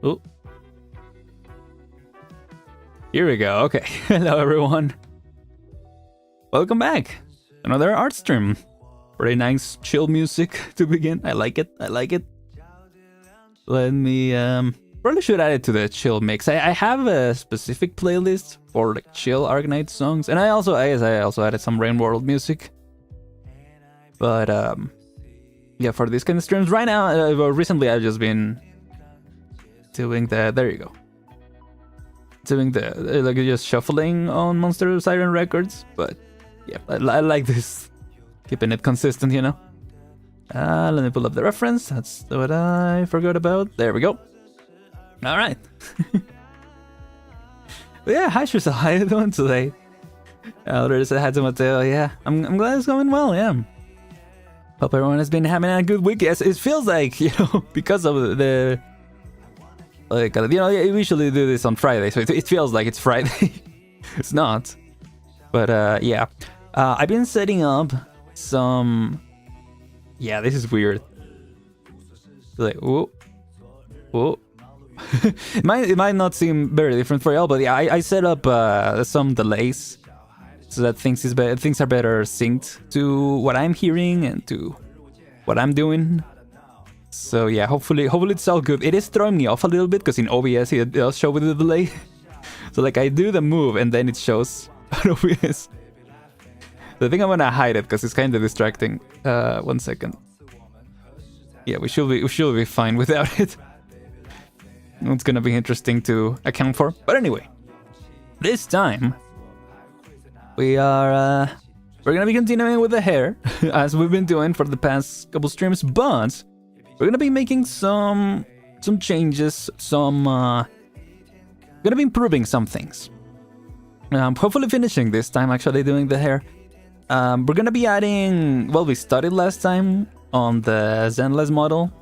Oh. Here we go. Okay. Hello, everyone. Welcome back. Another art stream. Pretty nice chill music to begin. I like it. I like it. Let me probably should add it to the chill mix. I have a specific playlist for like chill Arknights songs, and I guess I also added some Rain World music. But yeah, for these kind of streams right now, recently I've just been doing the... There you go. Doing the... like just shuffling on Monster Siren Records. But yeah, I like this. Keeping it consistent, you know. Let me pull up the reference. That's what I forgot about. There we go. Alright. Yeah, hi Trisha, how you doing today? There's a hi to Mateo. Yeah, I'm glad it's going well, yeah. Hope everyone has been having a good week. Yes, it feels like, you know, because of the... like, you know, we usually do this on Friday, so it feels like it's Friday. It's not. But, yeah. I've been setting up some... Yeah, this is weird. Like, whoa. Whoa. it might not seem very different for y'all, but yeah, I set up some delays so that things are better synced to what I'm hearing and to what I'm doing. So yeah, hopefully it's all good. It is throwing me off a little bit because in OBS it does show with the delay. So like I do the move and then it shows on OBS. So I think I'm gonna hide it because it's kind of distracting. 1 second. Yeah, we should be fine without it. It's gonna be interesting to account for. But anyway, this time we're gonna be continuing with the hair as we've been doing for the past couple streams, but we're gonna be making some changes, gonna be improving some things. Hopefully finishing this time actually doing the hair. We're gonna be adding, well, we started last time on the Zenless model.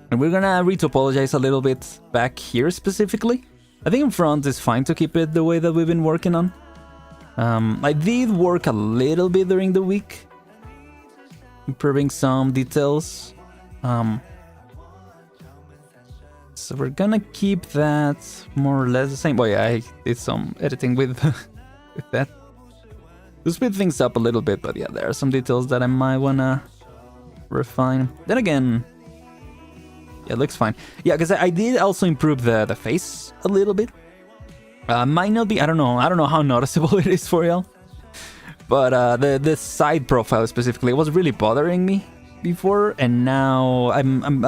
And we're gonna retopologize a little bit back here specifically. I think in front is fine to keep it the way that we've been working on. I did work a little bit during the week, improving some details. So we're gonna keep that more or less the same. Well, yeah, I did some editing with, with that. To speed things up a little bit, but yeah, there are some details that I might wanna refine. Then again... yeah, it looks fine. Yeah, because I did also improve the face a little bit. Might not be, I don't know how noticeable it is for y'all. But the side profile specifically was really bothering me before, and now I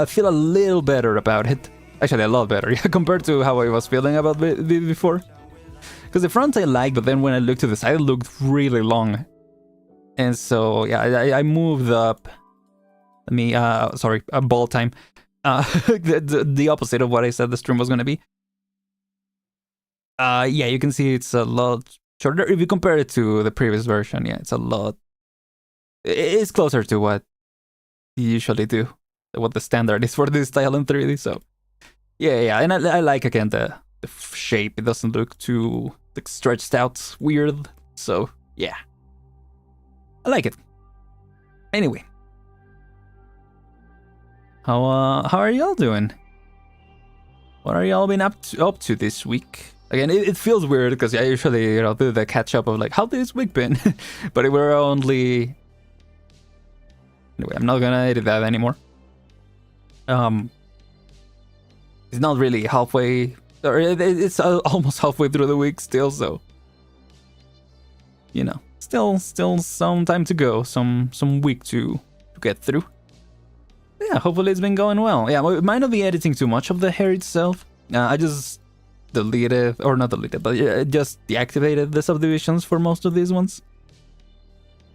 feel a little better about it. Actually, a lot better, yeah, compared to how I was feeling about it before. Because the front I like, but then when I looked to the side, it looked really long. And so, yeah, I moved up. Let me, sorry, ball time. The opposite of what I said the stream was gonna be. Yeah, you can see it's a lot shorter. If you compare it to the previous version, yeah, it's a lot... it's closer to what you usually do. What the standard is for this style in 3D, so... yeah, and I like, again, the shape. It doesn't look too like, stretched out weird, so yeah. I like it. Anyway. How are y'all doing? What are y'all been up to this week? Again, it feels weird because I usually, you know, do the catch up of like, how this week been? But we're only... anyway, I'm not gonna edit that anymore. It's not really halfway, or it's almost halfway through the week still, so... you know, still some time to go, some week to get through. Yeah, hopefully it's been going well. Yeah, we might not be editing too much of the hair itself. I just deleted, or not deleted, but just deactivated the subdivisions for most of these ones.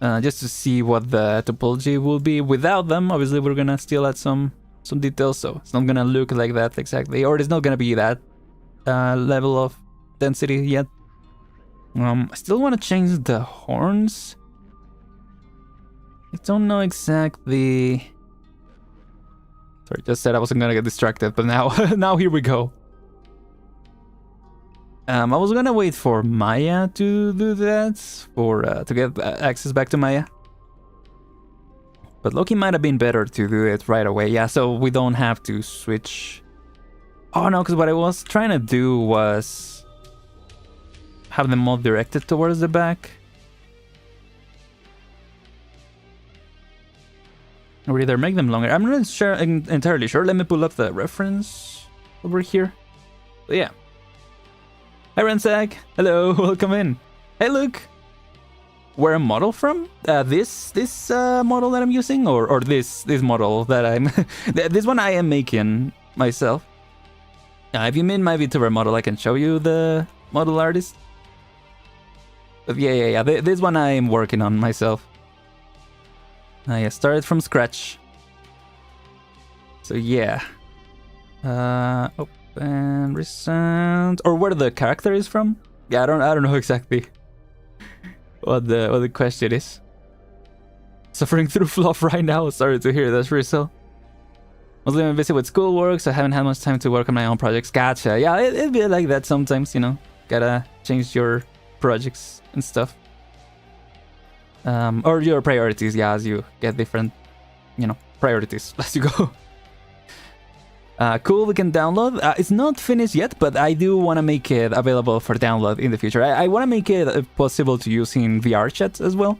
Just to see what the topology will be without them. Obviously, we're gonna still add some details, so it's not gonna look like that exactly, or it's not gonna be that level of density yet. I still want to change the horns. I don't know exactly... sorry, just said I wasn't gonna get distracted, but now now here we go. I was gonna wait for Maya to do that, for to get access back to Maya. But Loki might have been better to do it right away, yeah, so we don't have to switch. Oh no, because what I was trying to do was have them all directed towards the back. Or either make them longer. I'm not sure, entirely sure. Let me pull up the reference over here. But yeah. Hi Ransack. Hello, welcome in. Hey, look. Where a model from? This model that I'm using, or this model that I'm... this one I am making myself. If you mean my VTuber model, I can show you the model artist. But yeah. This one I'm working on myself. I started from scratch. So yeah. Open recent, or where the character is from? Yeah, I don't know exactly what the question is. Suffering through fluff right now. Sorry to hear that, Rizzo. Mostly I'm busy with schoolwork, so I haven't had much time to work on my own projects. Gotcha. Yeah, it'd be like that sometimes, you know. Gotta change your projects and stuff. Or your priorities, yeah, as you get different, you know, priorities as you go. Cool, we can download. It's not finished yet, but I do want to make it available for download in the future. I want to make it possible to use in VR chat as well.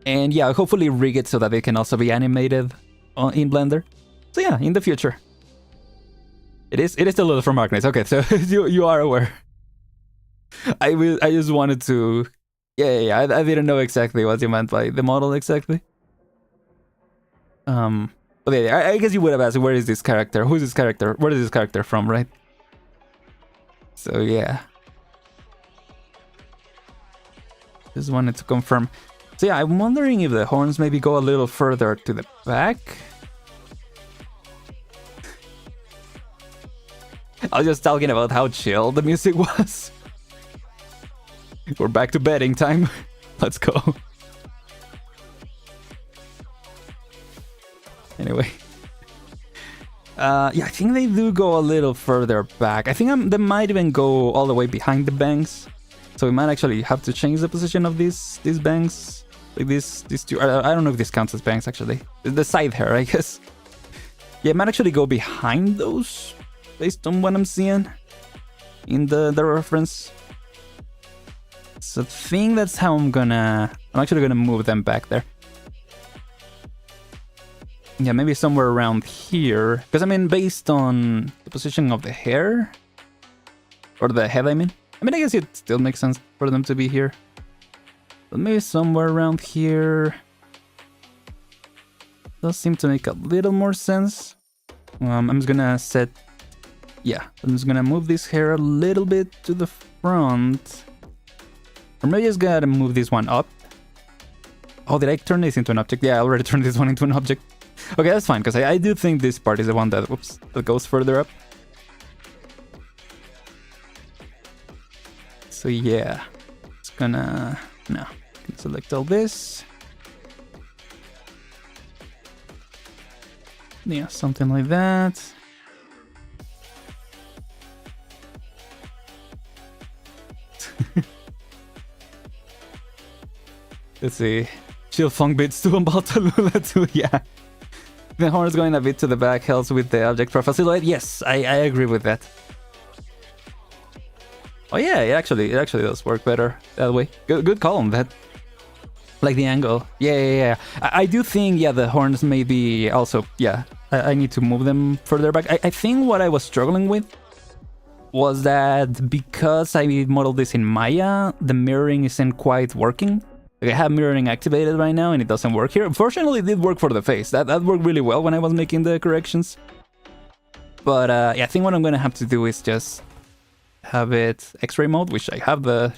And yeah, hopefully rig it so that it can also be animated in Blender. So yeah, in the future. It is Talulah from Arknights. Okay, so you are aware. I just wanted to... Yeah, I didn't know exactly what you meant by the model exactly. But yeah, I guess you would have asked, where is this character? Who's this character? Where is this character from, right? So yeah. Just wanted to confirm. So yeah, I'm wondering if the horns maybe go a little further to the back. I was just talking about how chill the music was. We're back to bedding time. Let's go. Anyway. Yeah, I think they do go a little further back. I think they might even go all the way behind the banks. So we might actually have to change the position of these banks. Like these two. I don't know if this counts as banks actually. The side hair, I guess. Yeah, it might actually go behind those, based on what I'm seeing in the reference. So I think that's how I'm actually gonna move them back there. Yeah, maybe somewhere around here. Because I mean, based on the positioning of the hair, or the head, I mean. I guess it still makes sense for them to be here. But maybe somewhere around here. Does seem to make a little more sense. I'm just gonna set... Yeah, I'm just gonna move this hair a little bit to the front. Or maybe I just gotta move this one up. Oh, did I turn this into an object? Yeah, I already turned this one into an object. Okay, that's fine, because I do think this part is the one that, that goes further up. So yeah, it's gonna... No, can select all this. Yeah, something like that. Let's see. Chill funk beats to about Talulah too, yeah. The horns going a bit to the back helps with the object profile silhouette. Yes, I agree with that. Oh yeah, it actually does work better that way. Good call on that. Like the angle. Yeah. I do think, yeah, the horns maybe also, yeah, I need to move them further back. I think what I was struggling with was that because I modeled this in Maya, the mirroring isn't quite working. Like I have mirroring activated right now and it doesn't work here. Fortunately, it did work for the face. That worked really well when I was making the corrections. But yeah, I think what I'm gonna have to do is just have it X-ray mode, which I have the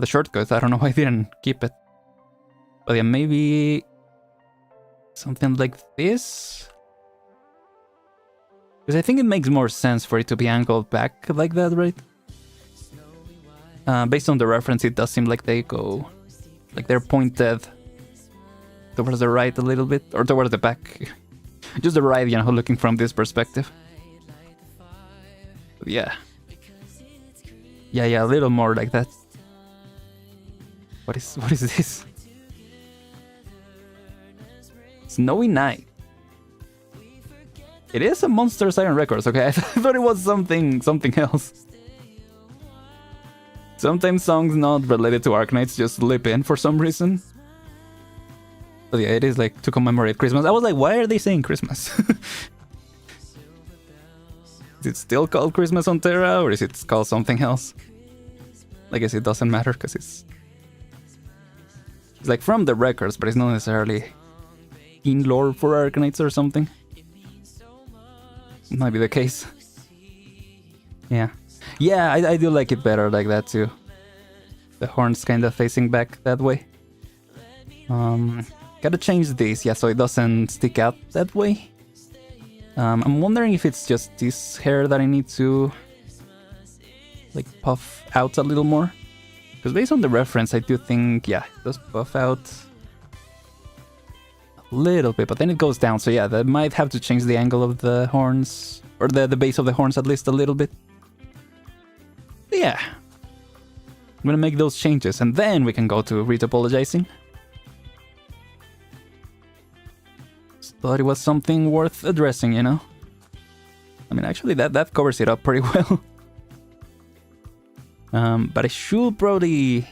shortcut. I don't know why I didn't keep it. But yeah, maybe something like this. Because I think it makes more sense for it to be angled back like that, right? Based on the reference, it does seem like they go... like they're pointed towards the right a little bit, or towards the back. Just the right, you know, looking from this perspective. But yeah. Yeah, a little more like that. What is this? Snowy Night. It is a Monster Siren Records, okay? I thought it was something else. Sometimes songs not related to Arknights just slip in for some reason. But yeah, it is like to commemorate Christmas. I was like, why are they saying Christmas? Is it still called Christmas on Terra, or is it called something else? I guess it doesn't matter, because it's like from the records, but it's not necessarily in lore for Arknights or something. Might be the case. Yeah. Yeah, I do like it better like that too. The horns kind of facing back that way. Gotta change this, yeah, so it doesn't stick out that way. I'm wondering if it's just this hair that I need to like puff out a little more. Because based on the reference, I do think, yeah, it does puff out a little bit, but then it goes down. So yeah, that might have to change the angle of the horns, or the base of the horns at least a little bit. But yeah, I'm gonna make those changes, and then we can go to retopologizing. Thought it was something worth addressing, you know? I mean, actually, that covers it up pretty well. But I should probably...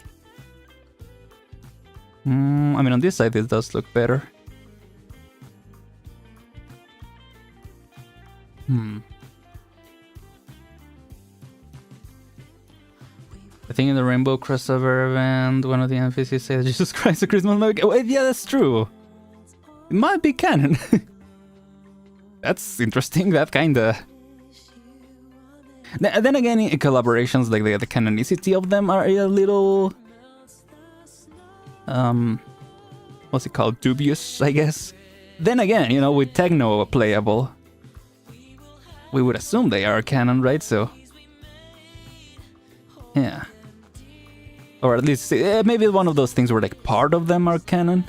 I mean, on this side, it does look better. I think in the Rainbow crossover event, one of the NPCs said Jesus Christ, a Christmas movie. Wait, yeah, that's true. It might be canon. That's interesting, that kinda... Then again, in collaborations, like the canonicity of them are a little... what's it called? Dubious, I guess. Then again, you know, with Techno playable, we would assume they are canon, right? So... yeah. Or at least, maybe one of those things where like part of them are canon.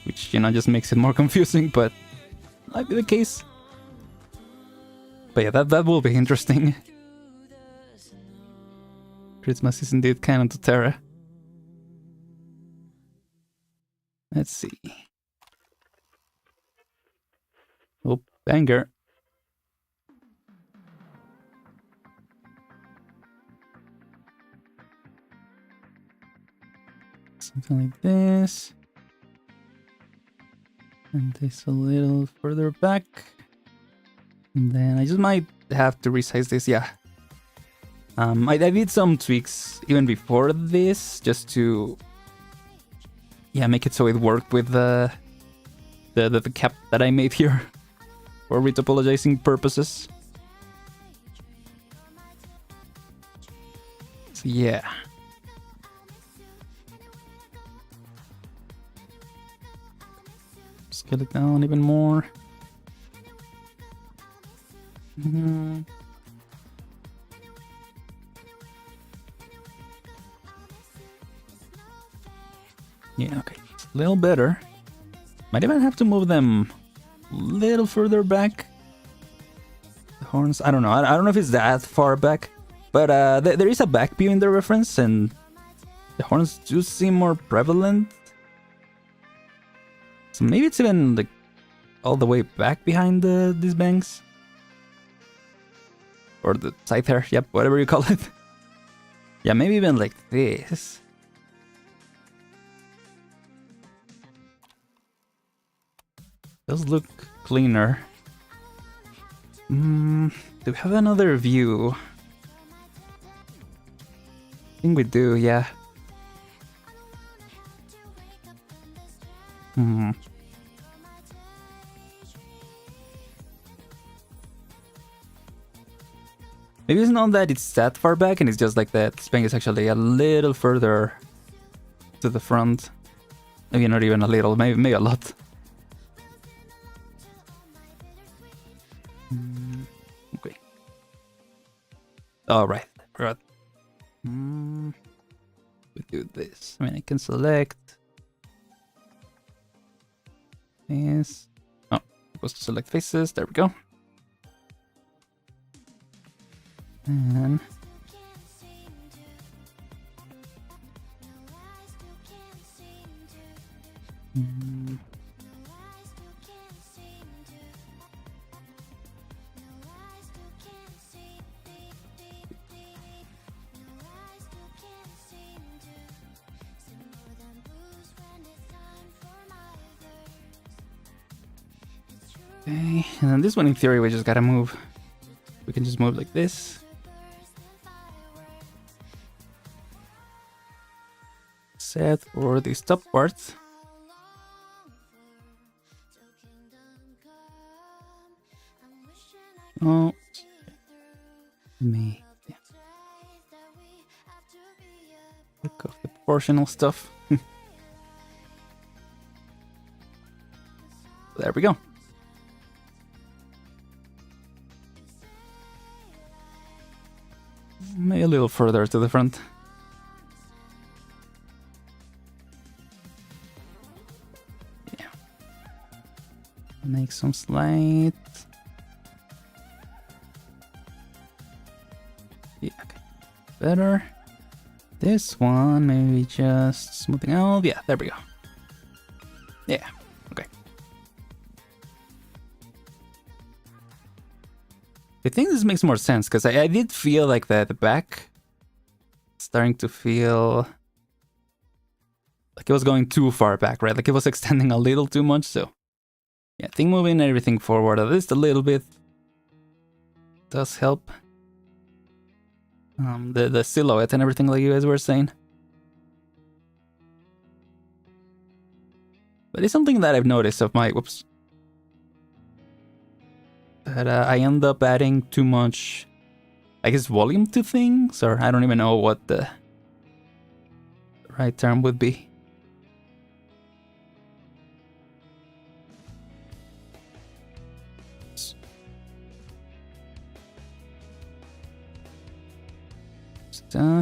Which, you know, just makes it more confusing, but might be the case. But yeah, that will be interesting. Christmas is indeed canon to Terra. Let's see. Oh, banger. Something like this. And this a little further back. And then I just might have to resize this, yeah. I did some tweaks even before this, just to... yeah, make it so it worked with the cap that I made here. For retopologizing purposes. So yeah. Scale it down even more. Yeah, okay. It's a little better. Might even have to move them a little further back. The horns, I don't know. I don't know if it's that far back. But there is a back view in the reference, and the horns do seem more prevalent. So maybe it's even like all the way back behind these bangs. Or the side hair, yep, whatever you call it. Yeah, maybe even like this. Those look cleaner. Do we have another view? I think we do, yeah. Maybe it's not that it's that far back, and it's just like that spank is actually a little further to the front. Maybe not even a little, maybe a lot. Okay. Alright, forgot. We do this. I mean, I can select this. Oh, supposed to select faces. There we go. And okay, and then this one in theory we just gotta move. We can just move like this. Set for this top part. Oh, me. Yeah. Look of the proportional stuff. There we go. Maybe a little further to the front. Yeah. Make some slight. Yeah, okay. Better. This one, maybe just smoothing out. Yeah, there we go. Yeah, okay. I think this makes more sense because I did feel like the back starting to feel like it was going too far back, right? Like it was extending a little too much. So yeah, I think moving everything forward at least a little bit does help. The silhouette and everything like you guys were saying. But it's something that I've noticed of my, whoops. That I end up adding too much, I guess, volume to things, or I don't even know what the right term would be.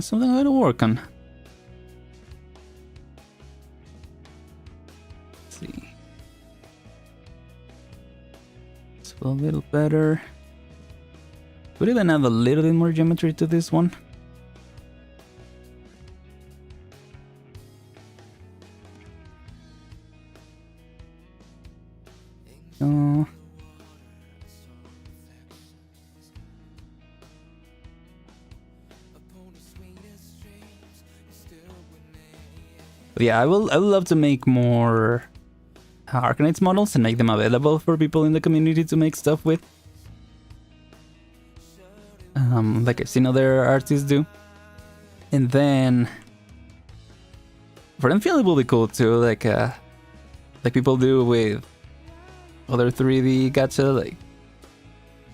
Something I gotta work on. Let's see. It's a little better. Could even add a little bit more geometry to this one. Oh. Yeah, I would love to make more Arknights models and make them available for people in the community to make stuff with. Like I've seen other artists do. And then for them, feel it will be cool too, like people do with other 3D gacha, like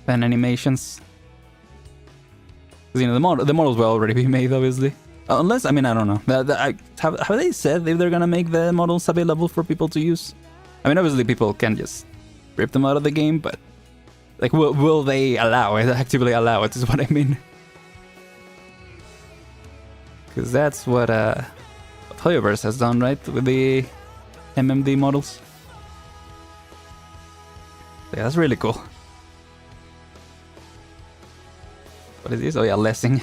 fan animations. Because you know the models will already be made, obviously. Unless, I mean, I don't know. Have they said if they're gonna make the models available for people to use? I mean, obviously people can just rip them out of the game, but like, will they allow it? Actively allow it is what I mean. Because that's what Hoyoverse has done, right? With the MMD models. Yeah, that's really cool. What is this? Oh yeah, Lessing.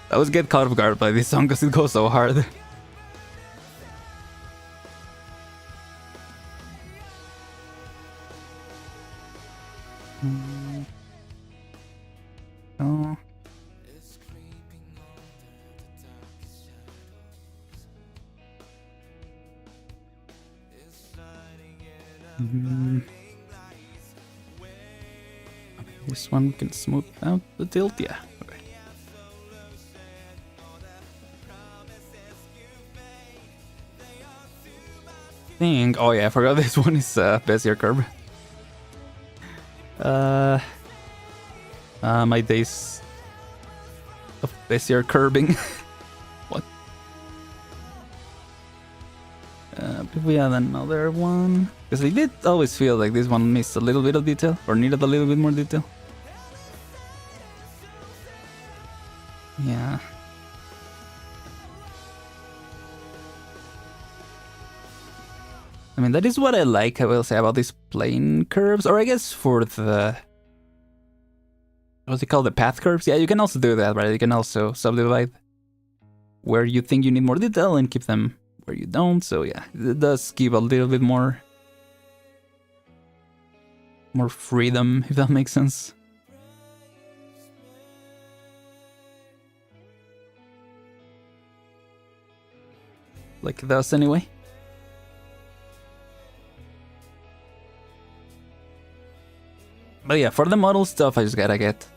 I always get caught off guard by this song because it goes so hard. Oh. This one can smooth out the tilt, yeah. Okay. Oh yeah, I forgot this one is Bezier curve. My days of Bezier curbing. What? If we had another one, because I did always feel like this one missed a little bit of detail, or needed a little bit more detail. Yeah. I mean, that is what I like, I will say, about these plane curves, or I guess for the... What's it called? The path curves? Yeah, you can also do that, right? You can also subdivide where you think you need more detail and keep them where you don't, so yeah, it does give a little bit more freedom, if that makes sense. Like this, anyway. But yeah, for the model stuff, I just gotta get,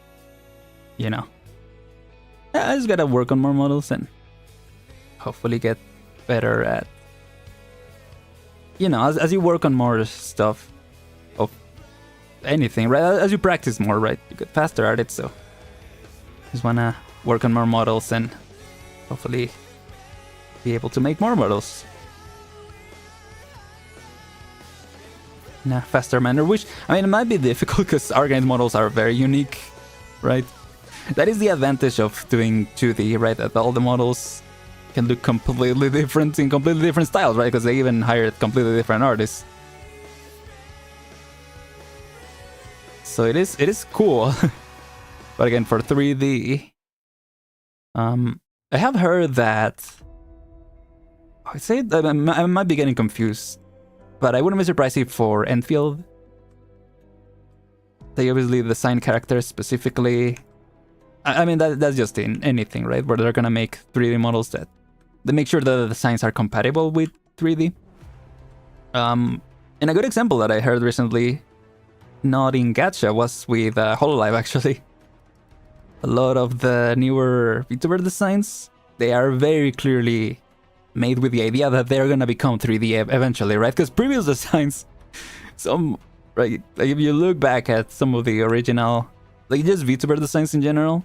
you know, I just gotta work on more models and hopefully get better at, you know, as you work on more stuff, anything, right? As you practice more, right, you get faster at it. So just wanna work on more models and hopefully be able to make more models in a faster manner. Which, I mean, it might be difficult because Arknights models are very unique, right? That is the advantage of doing 2D, right? That all the models can look completely different in completely different styles, right? Because they even hired completely different artists. So it is cool. But again, for 3D, I have heard that I'd say that I might be getting confused, but I wouldn't be surprised if for Enfield they obviously design characters specifically. I mean that's just in anything, right? Where they're gonna make 3D models that they make sure that the designs are compatible with 3D. And a good example that I heard recently, not in Gacha, was with Hololive actually. A lot of the newer VTuber designs, they are very clearly made with the idea that they're gonna become 3D eventually, right? Because previous designs, right, like if you look back at some of the original, like just VTuber designs in general,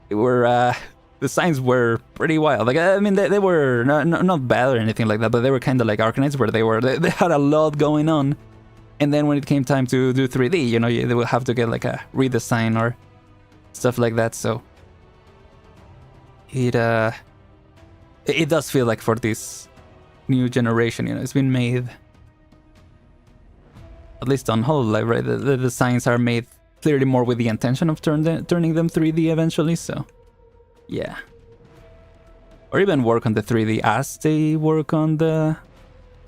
they were designs were pretty wild. Like I mean, they were not bad or anything like that, but they were kind of like Arknights, where they had a lot going on, and then when it came time to do 3D, you know, they would have to get like a redesign or stuff like that. So it does feel like for this new generation, you know, it's been made, at least on Hololive, right? The designs are made clearly more with the intention of turning them 3D eventually. So yeah, or even work on the 3D as they work on the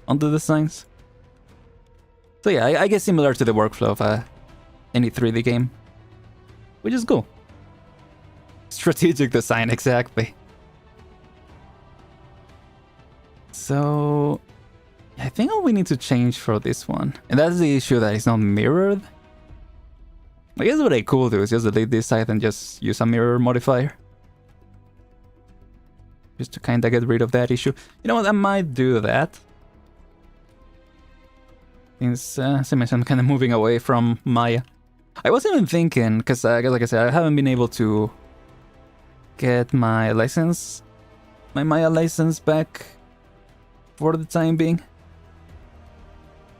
designs. So yeah, I guess similar to the workflow of any 3D game, which is cool. Strategic design, exactly. So I think all we need to change for this one, and that's the issue that it's not mirrored. I guess what I could do is just delete this side and just use a mirror modifier, just to kind of get rid of that issue. You know what, I might do that. Since, as I mentioned, I'm kind of moving away from Maya. I was even thinking, because like I said, I haven't been able to get my license, my Maya license back for the time being.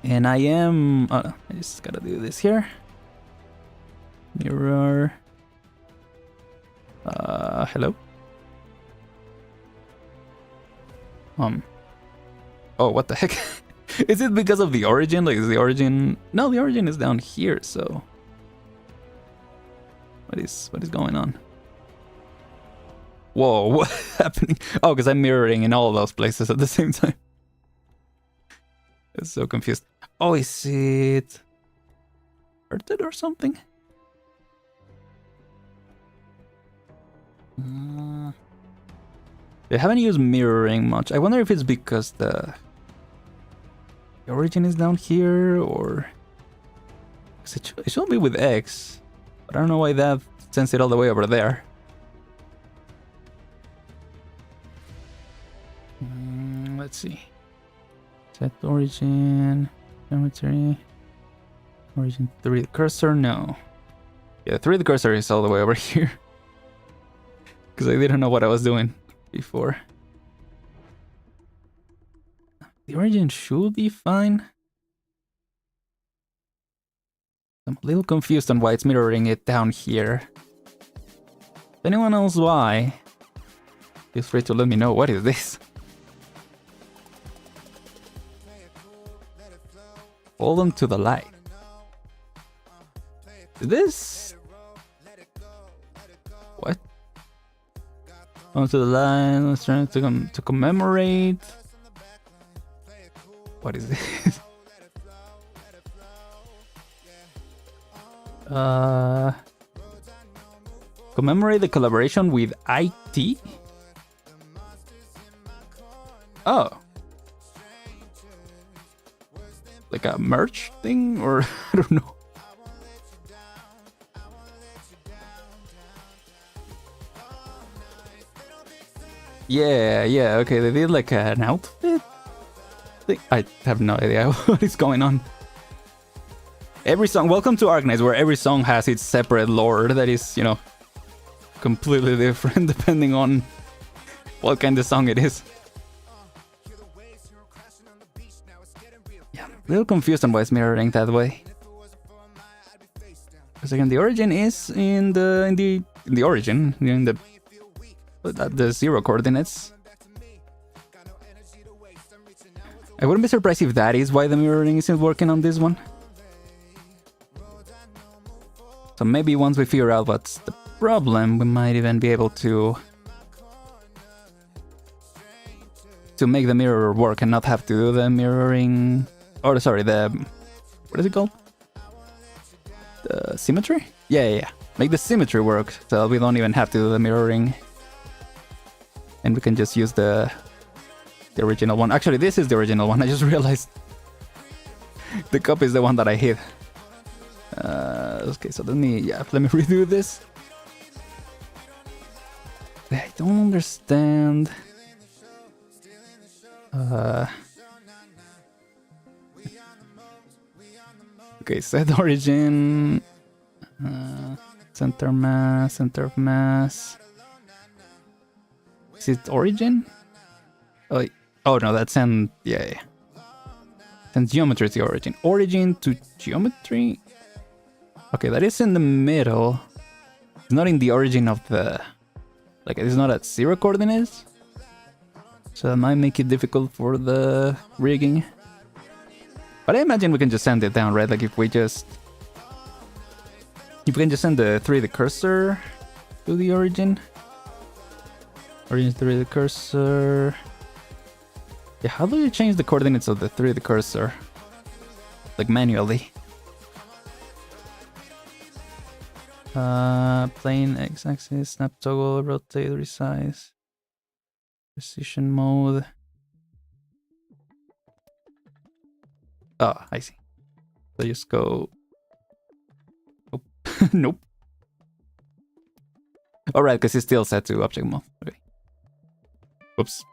And I am, I just gotta do this here. Mirror. Hello? Oh, what the heck? Is it because of the origin? Like, is the origin... No, the origin is down here, so... What is going on? Whoa, what's happening? Oh, because I'm mirroring in all those places at the same time. I'm so confused. Oh, is it... Hurted or something? They haven't used mirroring much. I wonder if it's because the origin is down here, or... It should be with X, but I don't know why that sends it all the way over there. Let's see. Set origin, geometry, origin 3 cursor, no. Yeah, 3 cursor is all the way over here. Because I didn't know what I was doing before. The origin should be fine. I'm a little confused on why it's mirroring it down here. If anyone knows why, feel free to let me know. What is this? Hold on to the light. Is this... What? Onto the line, let's try to commemorate. What is this? Commemorate the collaboration with IT? Oh. Like a merch thing, or I don't know. Yeah, okay, they did like an outfit thing. I have no idea what is going on. Every song, welcome to Arknights, where every song has its separate lore that is, you know, completely different depending on what kind of song it is. Yeah, I'm a little confused on why it's mirroring that way. Because again, the origin is in the origin, in the 0 coordinates. I wouldn't be surprised if that is why the mirroring isn't working on this one. So maybe once we figure out what's the problem, we might even be able to make the mirror work and not have to do the mirroring, or sorry, the, what is it called? The symmetry? Yeah. Make the symmetry work, so we don't even have to do the mirroring. And we can just use the original one. Actually, this is the original one, I just realized. The copy is the one that I hid. Okay, so let me redo this. I don't understand. Okay, set origin, center of mass. Is it origin? Oh no, that's yeah. Send geometry to the origin. Origin to geometry? Okay, that is in the middle. It's not in the origin of the... Like, it's not at 0 coordinates. So that might make it difficult for the rigging. But I imagine we can just send it down, right? Like, if we can just send the 3D cursor to the origin. Origin 3D cursor... Yeah, how do you change the coordinates of the 3D cursor? Like, manually. Plane, x-axis, snap toggle, rotate, resize. Precision mode. Oh, I see. So just go... Nope. Nope. Alright, because it's still set to object mode. Okay. Oops.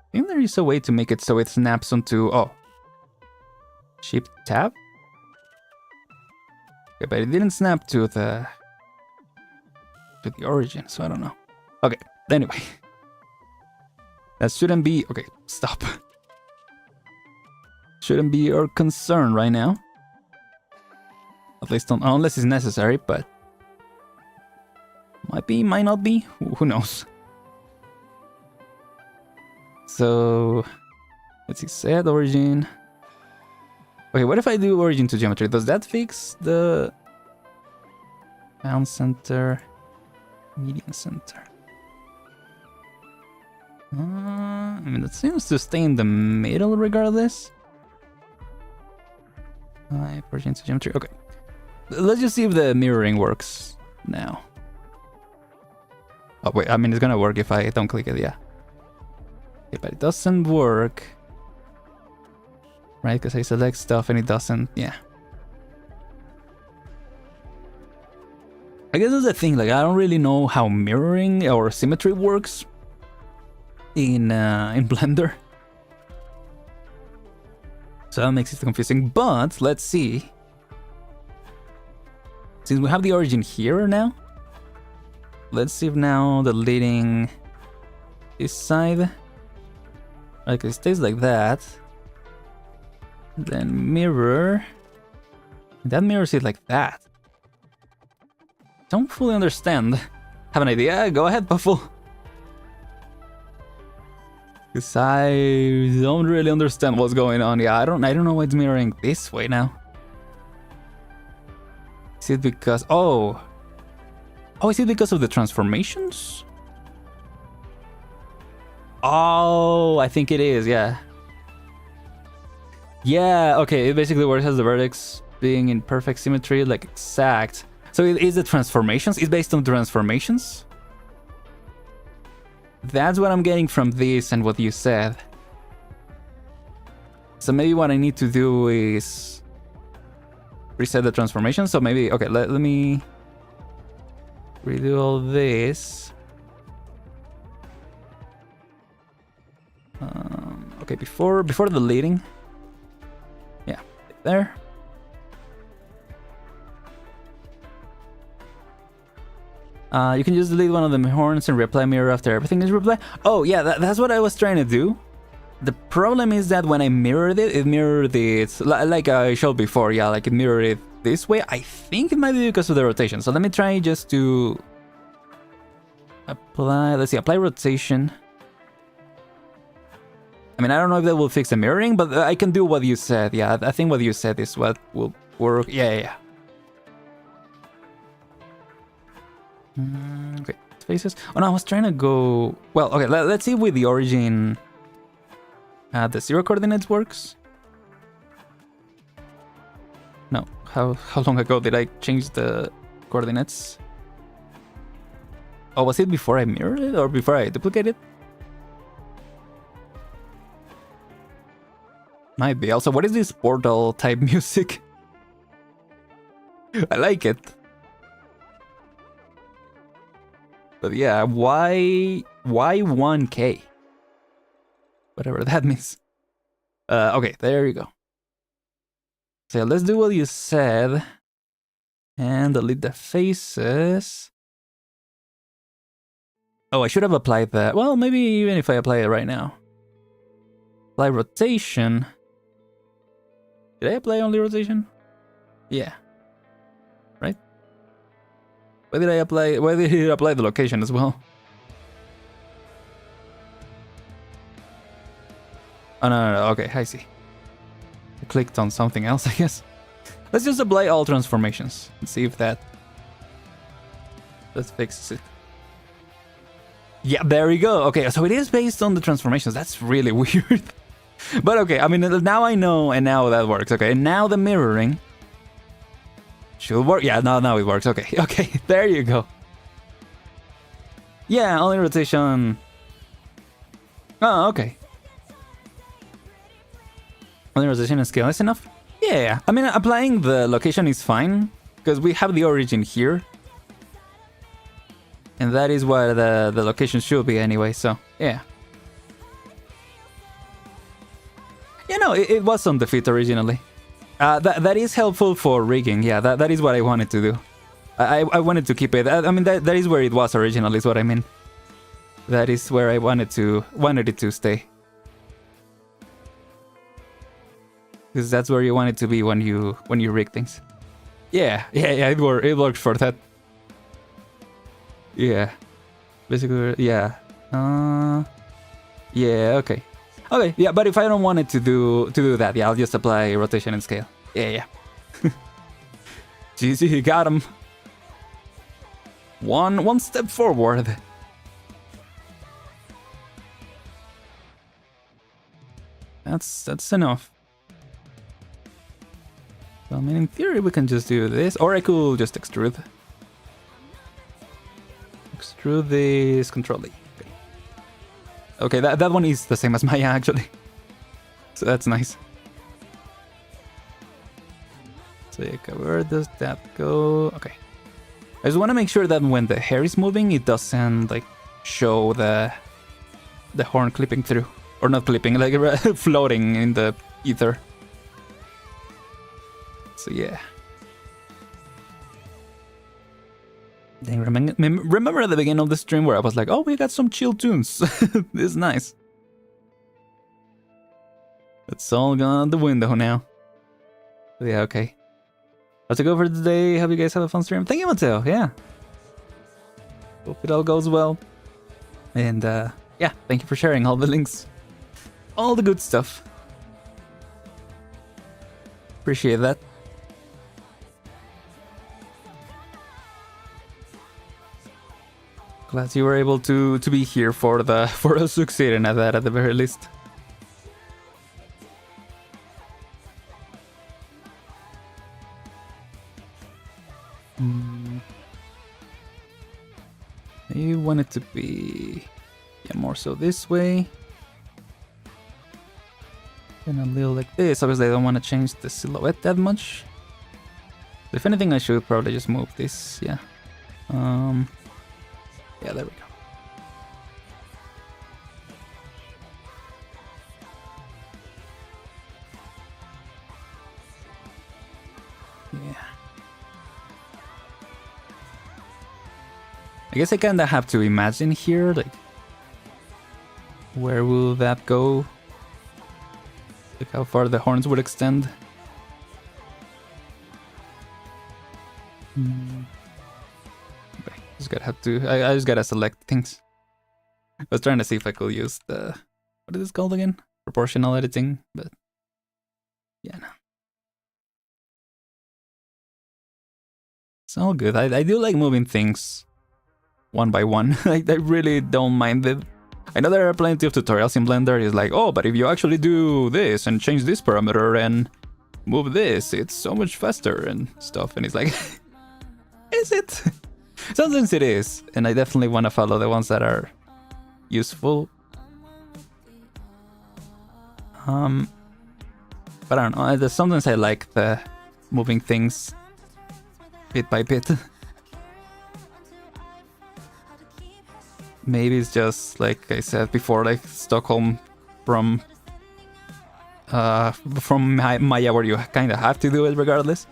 I think there is a way to make it so it snaps onto... Oh. Shift tab? Okay, but it didn't snap to the origin, so I don't know. Okay, anyway. That shouldn't be... Okay, stop. Shouldn't be our concern right now. At least unless it's necessary, but... Might be, might not be. Who knows? So... Let's see, set origin... Okay, what if I do origin to geometry? Does that fix the... Bound center... Median center? I mean, that seems to stay in the middle regardless. Origin to geometry, okay. Let's just see if the mirroring works now. Oh wait, I mean, it's gonna work if I don't click it, yeah. Okay, but it doesn't work. Right, because I select stuff and it doesn't, yeah. I guess that's the thing, like, I don't really know how mirroring or symmetry works in Blender. So that makes it confusing, but let's see. Since we have the origin here now, let's see if now the leading this side, like it stays like that. Then mirror. That mirrors it like that. Don't fully understand. Have an idea? Go ahead, Puffle. Cause I don't really understand what's going on. Yeah, I don't know why it's mirroring this way now. Is it because oh, is it because of the transformations? Oh, I think it is, yeah. Yeah, okay, it basically works as the vertex being in perfect symmetry, like exact. So it is the transformations? It's based on transformations? That's what I'm getting from this and what you said. So maybe what I need to do is reset the transformation. So maybe, okay, let me redo all this. Okay, before deleting. there. You can just delete one of the horns and reapply mirror after everything is reapplied. Oh yeah, that's what I was trying to do. The problem is that when I mirrored it, it mirrored it like I showed before. Yeah, like it mirrored it this way. I think it might be because of the rotation. So let me try just to apply. Let's see, apply rotation. I mean, I don't know if that will fix the mirroring, but I can do what you said. Yeah, I think what you said is what will work. Yeah. Okay, faces. Oh no, I was trying to go. Well, okay, let's see with the origin. The 0 coordinates works. No, how long ago did I change the coordinates? Oh, was it before I mirrored it or before I duplicated? Might be. Also, what is this portal type music? I like it. But yeah, why 1K? Whatever that means. Okay, there you go. So let's do what you said. And delete the faces. Oh, I should have applied that. Well, maybe even if I apply it right now. Apply rotation. Did I apply only rotation? Yeah. Right? Why did it apply the location as well? Oh, no. Okay, I see. I clicked on something else, I guess. Let's just apply all transformations and see if that fixes it. Yeah, there we go. Okay, so it is based on the transformations. That's really weird. But okay, I mean, now I know, and now that works. Okay, and now the mirroring should work. Yeah, now it works. Okay, there you go. Yeah, only rotation. Oh, okay. Only rotation and scale is enough? Yeah, I mean, applying the location is fine, because we have the origin here. And that is what the location should be anyway, so, yeah. Yeah, no, it was on the fit originally. That is helpful for rigging, yeah, that is what I wanted to do. I wanted to keep it, I mean, that is where it was originally, is what I mean. That is where I wanted it to stay. Because that's where you want it to be when you rig things. Yeah, it worked for that. Yeah. Basically, yeah. Yeah, okay. Okay, yeah, but if I don't want it to do that, yeah, I'll just apply rotation and scale. Yeah. GG, got him. One step forward. That's enough. So, I mean, in theory, we can just do this, or I could just extrude. Extrude this, control E. Okay, that one is the same as Maya, actually. So that's nice. So yeah, where does that go? Okay. I just want to make sure that when the hair is moving, it doesn't, like, show the horn clipping through. Or not clipping, like floating in the ether. So yeah. Then remember at the beginning of the stream where I was like, oh, we got some chill tunes. This is nice. It's all gone out the window now. So yeah, okay. That's a go for today. Hope you guys have a fun stream. Thank you, Mateo. Yeah. Hope it all goes well. And yeah, thank you for sharing all the links. All the good stuff. Appreciate that. Glad you were able to be here for us succeeding at that at the very least. You want it to be, yeah, more so this way. And a little like this. Obviously, I don't want to change the silhouette that much. If anything, I should probably just move this. Yeah. Yeah, there we go. I guess I kinda have to imagine here, like, where will that go? Like how far the horns would extend. Okay, I just gotta select things. I was trying to see if I could use the, what is this called again? Proportional editing, but yeah, no. It's all good. I do like moving things one by one. I really don't mind it. I know there are plenty of tutorials in Blender. It's like, oh, but if you actually do this and change this parameter and move this, it's so much faster and stuff. And it's like, is it? Sometimes it is. And I definitely want to follow the ones that are useful. But I don't know. Sometimes I like the moving things bit by bit. Maybe it's just like I said before, like Stockholm from Maya, where you kind of have to do it regardless.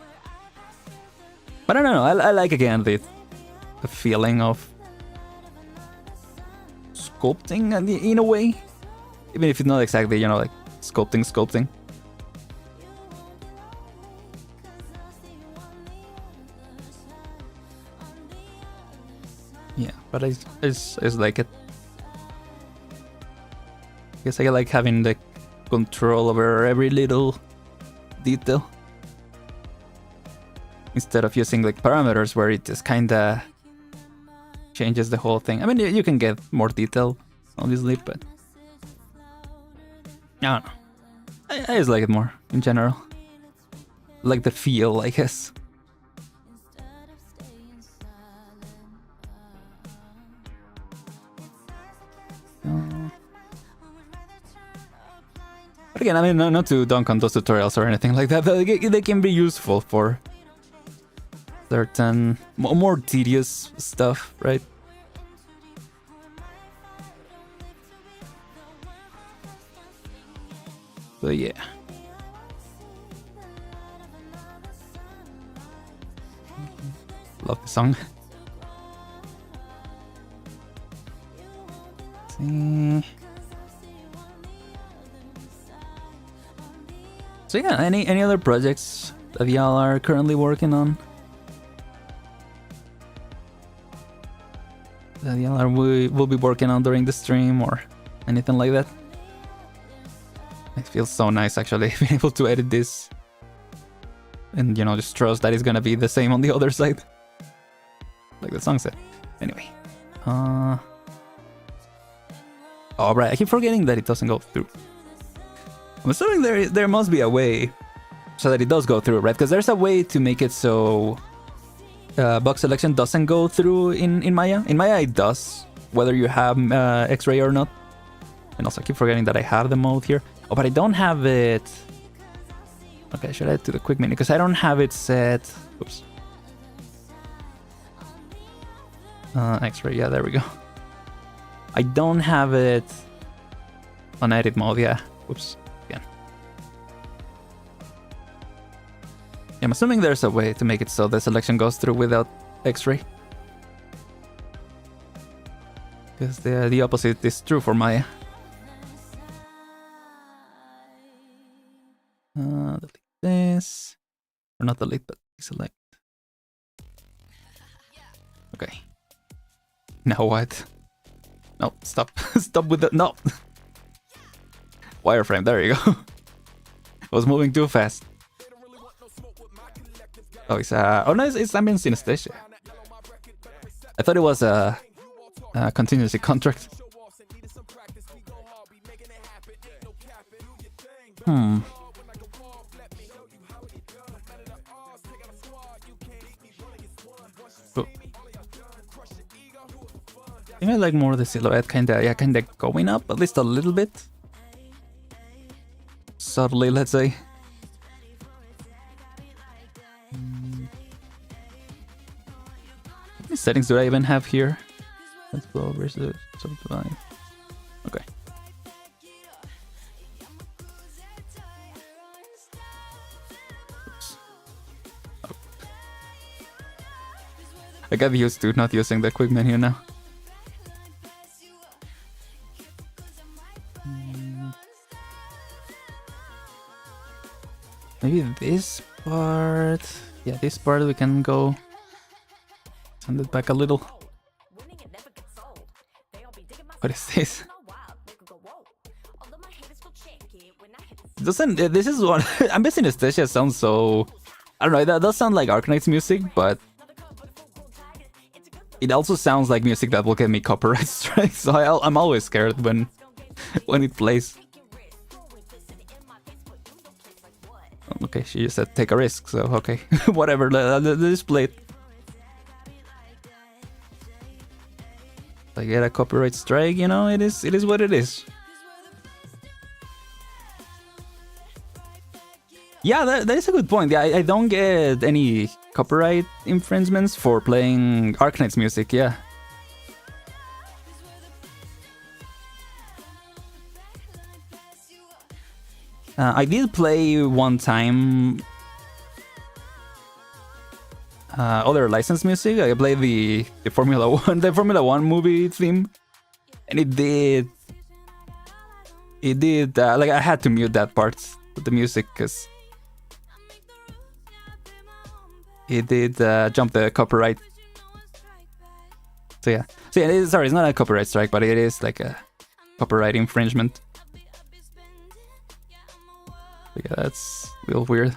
But I don't know. I like again the feeling of sculpting in a way, even if it's not exactly, you know, like sculpting. Yeah, but I just like it. I guess I like having the control over every little detail instead of using like parameters where it just kinda changes the whole thing. I mean, you can get more detail, obviously, but I don't know. I just like it more in general. Like the feel, I guess. But again, I mean, not to dunk on those tutorials or anything like that, but they can be useful for certain more tedious stuff, right? So yeah. Love the song. See. So yeah, any other projects that y'all are currently working on? That y'all will be working on during the stream or anything like that? It feels so nice actually being able to edit this and, you know, just trust that it's gonna be the same on the other side, like the song said. Anyway, oh right, I keep forgetting that it doesn't go through. I'm assuming there must be a way so that it does go through, right? Because there's a way to make it so box selection doesn't go through in Maya. In Maya it does, whether you have X-ray or not. And also I keep forgetting that I have the mode here. Oh, but I don't have it. Okay, should I add to the quick menu? Because I don't have it set. Oops. X-ray, yeah, there we go. I don't have it on edit mode, yeah. Oops, again. Yeah, I'm assuming there's a way to make it so the selection goes through without X-ray. Because the opposite is true for Maya. Delete this. Or not delete, but select. Okay. Now what? No, stop. Stop with that. No. Wireframe, there you go. I was moving too fast. Oh, it's oh no, it's ambient synesthesia. I thought it was a contingency contract. Cool. I think I like more the silhouette kinda going up at least a little bit. Subtly, let's say. How many settings do I even have here? Let's go versus subdivide. Okay. got used to not using the quick menu now. Maybe this part. Yeah, this part we can go. Send it back a little. What is this? Doesn't this is one? I'm guessing Estesia sounds so. I don't know. That does sound like Arknights music, but it also sounds like music that will get me copyright strikes. So I'm always scared when it plays. Okay, she just said take a risk, so okay, whatever. Let's play it. I get a copyright strike, you know. It is what it is. Yeah, that is a good point. Yeah, I don't get any copyright infringements for playing Arknights music. Yeah. I did play one time other licensed music. I played the Formula One movie theme, and it did like I had to mute that part of the music because it did jump the copyright. So yeah, sorry, it's not a copyright strike, but it is like a copyright infringement. Yeah, that's a little weird.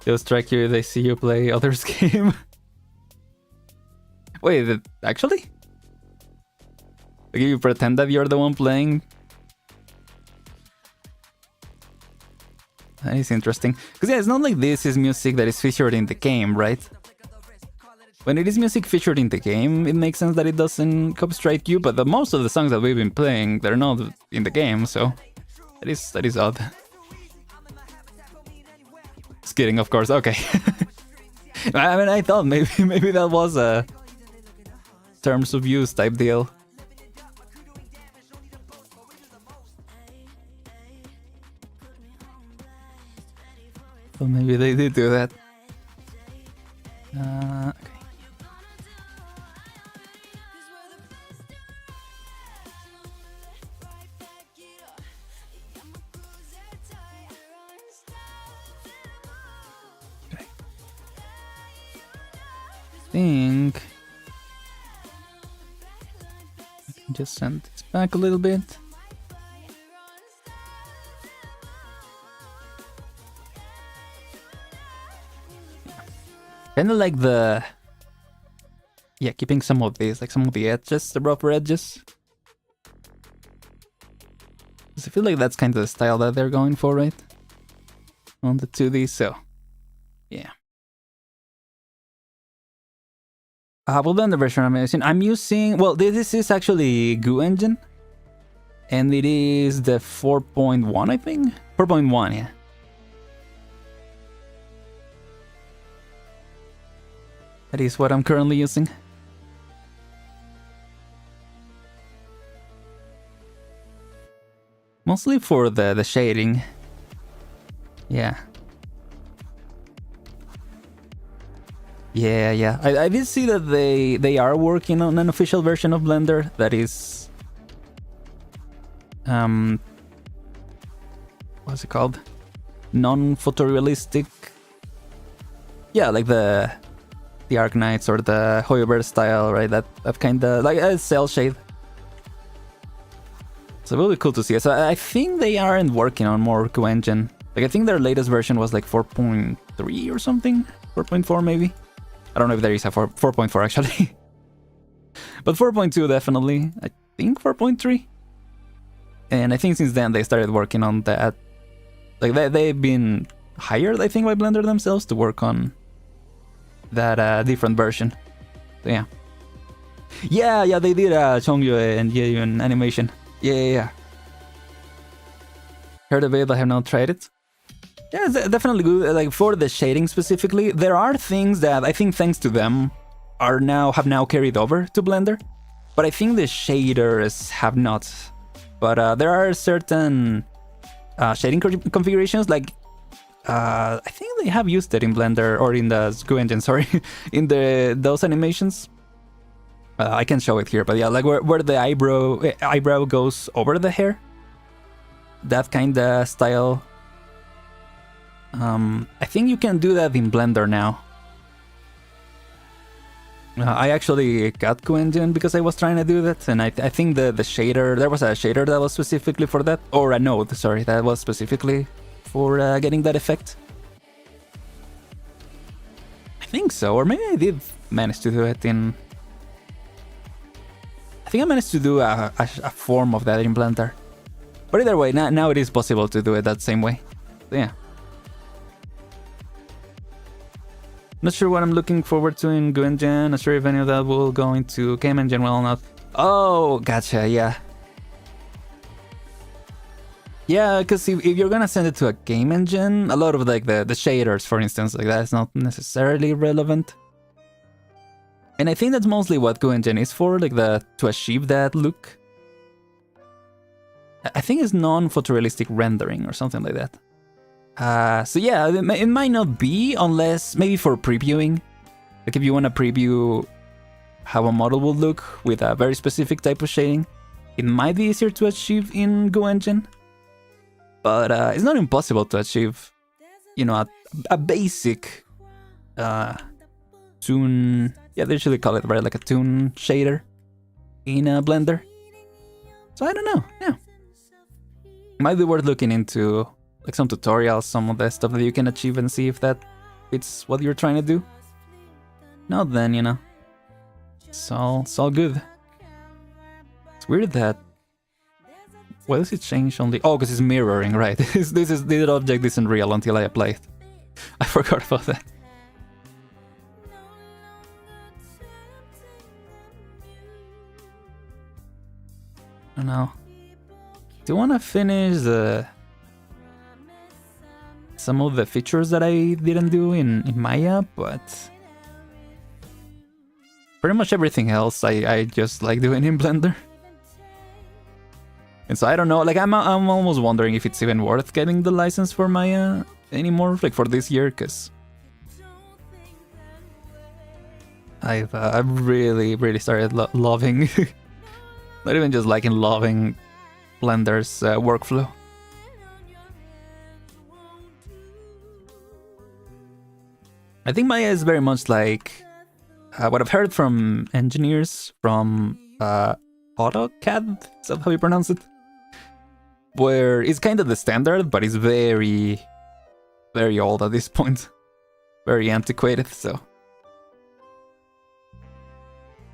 They'll strike you, they see you play others' game. Wait, actually? Like you pretend that you're the one playing? That is interesting. Because yeah, it's not like this is music that is featured in the game, right? When it is music featured in the game, it makes sense that it doesn't copyright you, but most of the songs that we've been playing, they're not in the game, so... That is odd. Just kidding, of course. Okay. I mean, I thought maybe that was a terms of use type deal. So maybe they did do that. Okay. Think I can just send this back a little bit. Kind of like keeping some of these, like some of the edges, the rougher edges. Because I feel like that's kind of the style that they're going for, right? On the 2D, so yeah. Well, then the version I'm using, well, this is actually Goo Engine, and it is the 4.1, I think? 4.1, yeah. That is what I'm currently using. Mostly for the shading. Yeah. Yeah. I did see that they are working on an official version of Blender that is what's it called? Non-photorealistic. Yeah, like the Arknights or the Hoyoverse style, right? That kind of like a cell shade. So really cool to see. So I think they aren't working on more Goo Engine. Like I think their latest version was like 4.3 or something, 4.4 maybe. I don't know if there is a 4.4 actually. But 4.2 definitely. I think 4.3. And I think since then they started working on that. Like they've been hired, I think, by Blender themselves to work on that different version. So yeah. Yeah, they did Chongyu and Yeun animation. Yeah. Heard of it, but have not tried it. Yeah, it's definitely good. Like for the shading specifically, there are things that I think thanks to them have now carried over to Blender, but I think the shaders have not. But there are certain shading configurations, like I think they have used it in Blender or in the Screw engine, sorry, in those animations. I can show it here, but yeah, like where the eyebrow goes over the hair. That kind of style. I think you can do that in Blender now. I actually got CoEngine because I was trying to do that, and I think the shader, there was a shader that was specifically for that, or a node, sorry, that was specifically for getting that effect. I think so, or maybe I did manage to do it in... I think I managed to do a form of that in Blender. But either way, now it is possible to do it that same way. So yeah. Not sure what I'm looking forward to in CoEngine. Not sure if any of that will go into Game Engine well or not. Oh, gotcha, yeah. Yeah, because if you're gonna send it to a Game Engine, a lot of like the shaders, for instance, like that's not necessarily relevant. And I think that's mostly what CoEngine is for, like to achieve that look. I think it's non-photorealistic rendering or something like that. So yeah, it might not be, unless maybe for previewing. Like if you want to preview how a model will look with a very specific type of shading, it might be easier to achieve in CoEngine. But it's not impossible to achieve, you know, a basic toon. Yeah, they usually call it, right, like a toon shader in Blender. So I don't know, yeah. Might be worth looking into, like some tutorials, some of the stuff that you can achieve and see if that fits what you're trying to do. No, then, you know, it's all good. It's weird that... Why does it change only... Oh, because it's mirroring, right. This object isn't real until I apply it. I forgot about that. I don't know. Do you want to finish some of the features that I didn't do in Maya, but pretty much everything else I just like doing in Blender. And so I don't know, like I'm almost wondering if it's even worth getting the license for Maya anymore, like for this year, because I've really started loving, not even just liking, loving Blender's workflow. I think Maya is very much like what I've heard from engineers from AutoCAD, is that how you pronounce it? Where it's kind of the standard, but it's very old at this point. Very antiquated, so...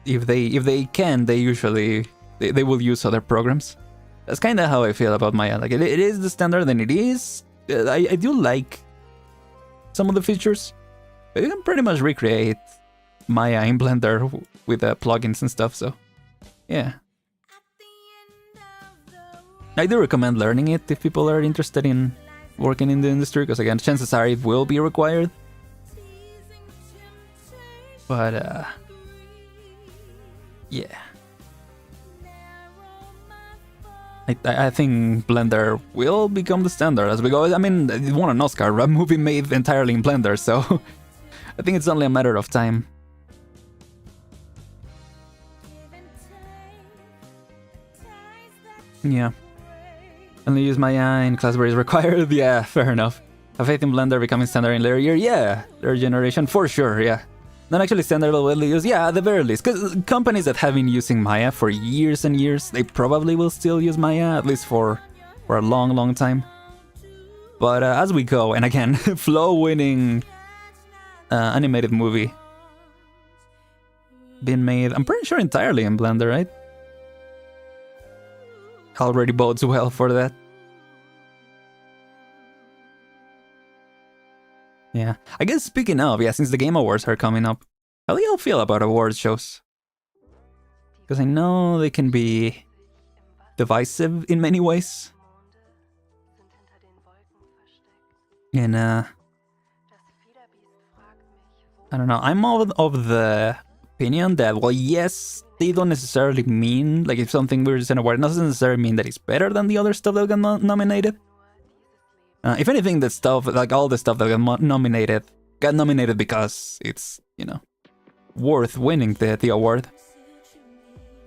If they can, they usually... They will use other programs. That's kind of how I feel about Maya. Like, it is the standard, and it is... I do like some of the features. But you can pretty much recreate Maya in Blender with plugins and stuff, so... Yeah. I do recommend learning it if people are interested in working in the industry, because again, chances are it will be required. But, yeah. I think Blender will become the standard as we go. I mean, it won an Oscar, a movie made entirely in Blender, so I think it's only a matter of time. Yeah. Only use Maya in class where it's required? Yeah, fair enough. Have faith in Blender becoming standard in later year? Yeah, later generation, for sure, yeah. Not actually standard but widely used? Yeah, at the very least. Because companies that have been using Maya for years and years, they probably will still use Maya, at least for a long time. But as we go, and again, Flow-winning animated movie. Been made, I'm pretty sure entirely in Blender, right? Already bodes well for that. Yeah, I guess speaking of, yeah, since the Game Awards are coming up, how do y'all feel about awards shows? Because I know they can be divisive in many ways. And I don't know, I'm of the opinion that, well, yes, they don't necessarily mean, like if something weird is an award, it doesn't necessarily mean that it's better than the other stuff that got nominated. If anything, the stuff, like all the stuff that got nominated because it's, you know, worth winning the award.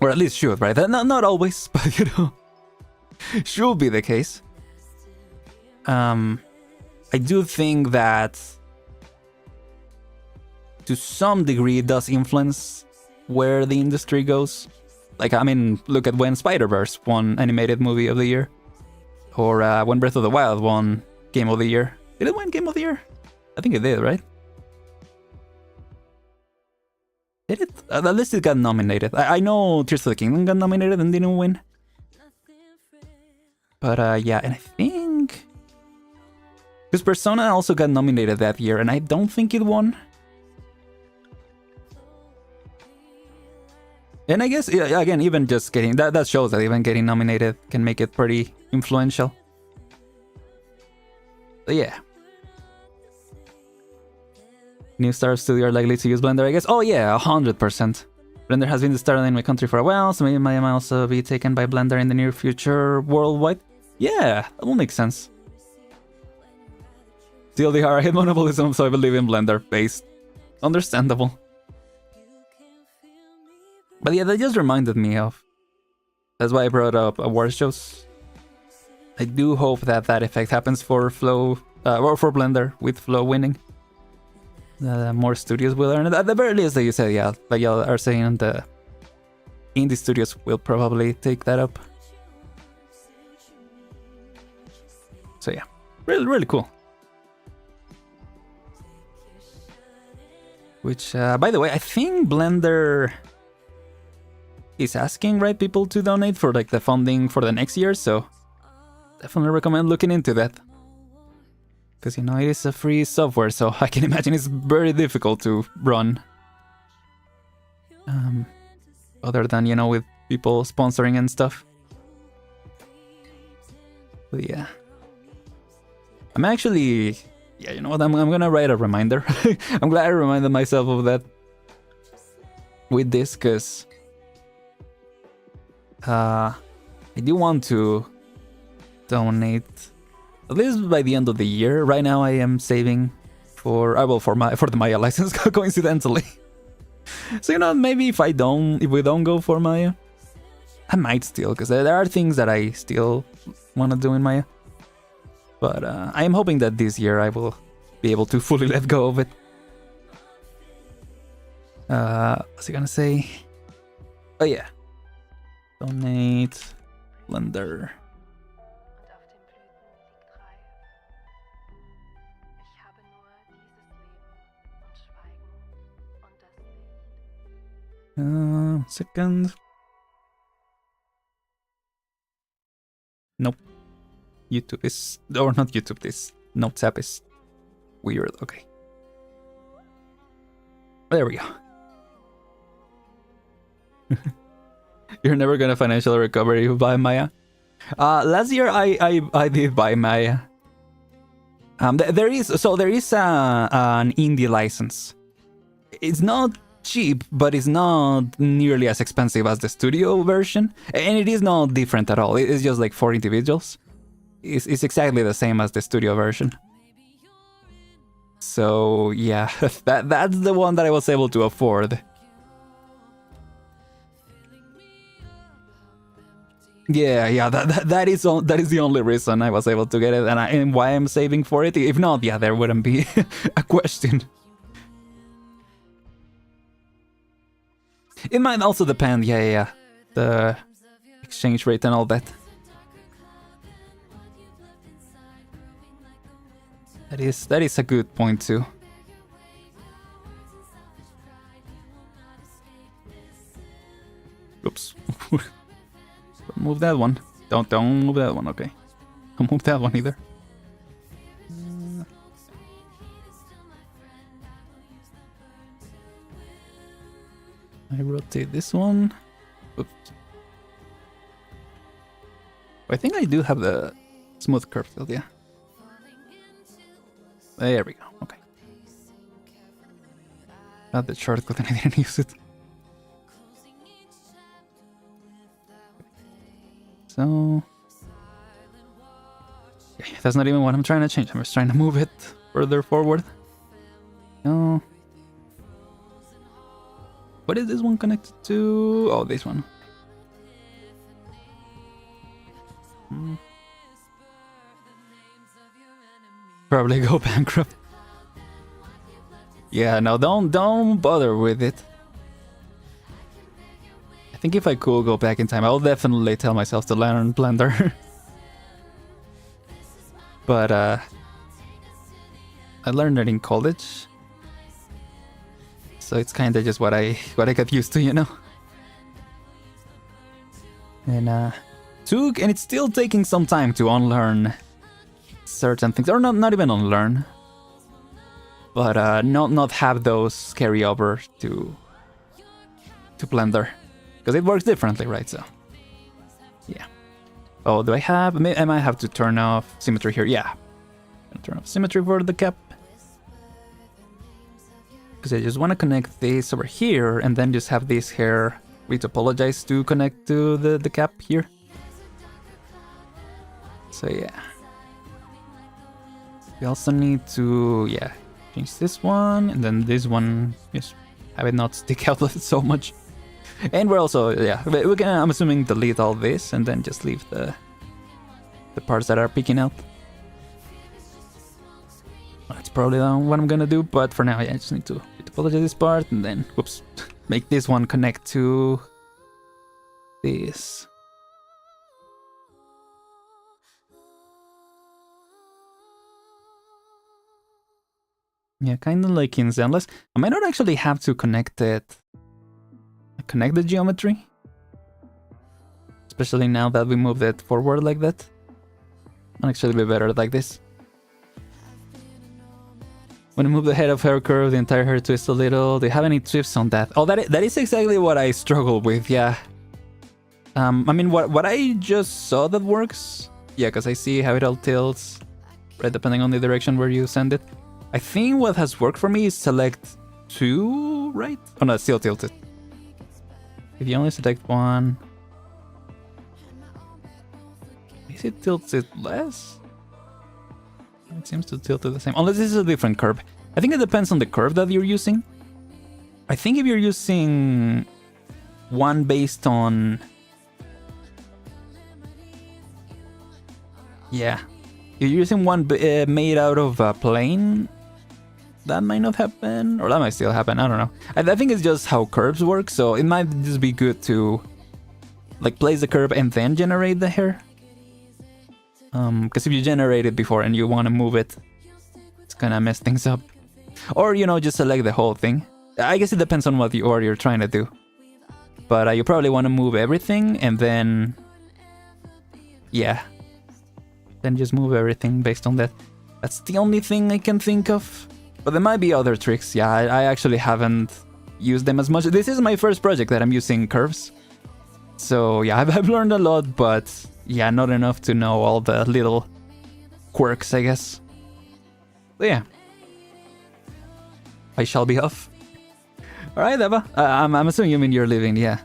Or at least should, right? Not always, but you know, should be the case. I do think that to some degree it does influence where the industry goes. Like, I mean, look at when Spider-Verse won Animated Movie of the Year. Or when Breath of the Wild won Game of the Year. Did it win Game of the Year? I think it did, right? Did it? At least it got nominated. I know Tears of the Kingdom got nominated and didn't win. But yeah, and I think... because Persona also got nominated that year, and I don't think it won. And I guess, yeah, again, even just getting... That shows that even getting nominated can make it pretty influential. But yeah. New Star Studio are likely to use Blender, I guess. Oh yeah, 100%. Blender has been the standard in my country for a while, so maybe it might also be taken by Blender in the near future worldwide. Yeah, that will make sense. TLDR, I hate monopolism, so I believe in Blender based. Understandable. But yeah, that just reminded me of... that's why I brought up award shows. I do hope that that effect happens for Flow, or for Blender, with Flow winning. More studios will earn it. At the very least, that you said, yeah, like y'all are saying, the indie studios will probably take that up. So yeah, really cool. Which, by the way, I think Blender is asking, right, people to donate for like the funding for the next year, so definitely recommend looking into that. Because, you know, it is a free software, so I can imagine it's very difficult to run. Other than, you know, with people sponsoring and stuff. But yeah. I'm actually... yeah, you know what, I'm gonna write a reminder. I'm glad I reminded myself of that with this, because I do want to donate at least by the end of the year. Right now I am saving for the Maya license, coincidentally. So, you know, maybe if we don't go for Maya, I might still, because there are things that I still want to do in Maya. But I am hoping that this year I will be able to fully let go of it. What's he gonna say? Oh yeah. Donate Blender. Second. Nope. YouTube is... or not YouTube, this Notes app is weird. Okay. There we go. You're never gonna financially recover if you buy Maya. Last year I did buy Maya. There is an indie license. It's not cheap, but it's not nearly as expensive as the studio version, and it is not different at all. It's just like for individuals. It's exactly the same as the studio version. So yeah, that's the one that I was able to afford. Yeah, that is the only reason I was able to get it, and why I'm saving for it. If not, yeah, there wouldn't be a question. It might also depend, yeah, the exchange rate and all that. That is a good point too. Oops. Don't move that one. Don't move that one, okay. Don't move that one either. I rotate this one. Oops. I think I do have the smooth curve field, yeah. There we go, okay. Got the shortcut and I didn't use it. So... yeah, that's not even what I'm trying to change. I'm just trying to move it further forward. No. What is this one connected to? Oh, this one. Probably go bankrupt. Yeah, no, don't bother with it. I think if I could go back in time, I'll definitely tell myself to learn Blender. But I learned it in college, so it's kind of just what I got used to, you know. And it's still taking some time to unlearn certain things, or not even unlearn, but not have those carry over to Blender, because it works differently, right? So yeah. Oh, do I have? I might have to turn off symmetry here. Yeah, I'm gonna turn off symmetry for the cap, because I just want to connect this over here and then just have this hair retopologize to connect to the cap here. So yeah. We also need to, change this one, and then this one, just have it not stick out so much. And we're also, we can, I'm assuming, delete all this and then just leave the parts that are peeking out. That's probably what I'm gonna do, but for now, I just need to apologize this part and then, whoops, make this one connect to this. Yeah, kind of like in Zenless. I might not actually have to connect the geometry. Especially now that we moved it forward like that. Might actually be better like this. When I move the head of hair curve, the entire hair twists a little. Do you have any twists on that? Oh, that is exactly what I struggle with, yeah. I mean, what I just saw that works. Yeah, because I see how it all tilts, right, depending on the direction where you send it. I think what has worked for me is select 2, right? Oh no, it's still tilted. If you only select 1... Is it tilted less? It seems to tilt it the same. Unless this is a different curve. I think it depends on the curve that you're using. I think if you're using one based on... Yeah. If you're using one made out of a plane, that might not happen. Or that might still happen, I don't know. I think it's just how curves work, so it might just be good to like place the curve and then generate the hair. Because if you generate it before and you want to move it, it's gonna mess things up. Or, you know, just select the whole thing. I guess it depends on what you're trying to do. But you probably want to move everything and then... Yeah. Then just move everything based on that. That's the only thing I can think of. But there might be other tricks. Yeah, I actually haven't used them as much. This is my first project that I'm using curves. So yeah, I've learned a lot, but yeah, not enough to know all the little quirks, I guess. But yeah. I shall be off. Alright, Eva. I'm assuming you mean you're leaving, yeah.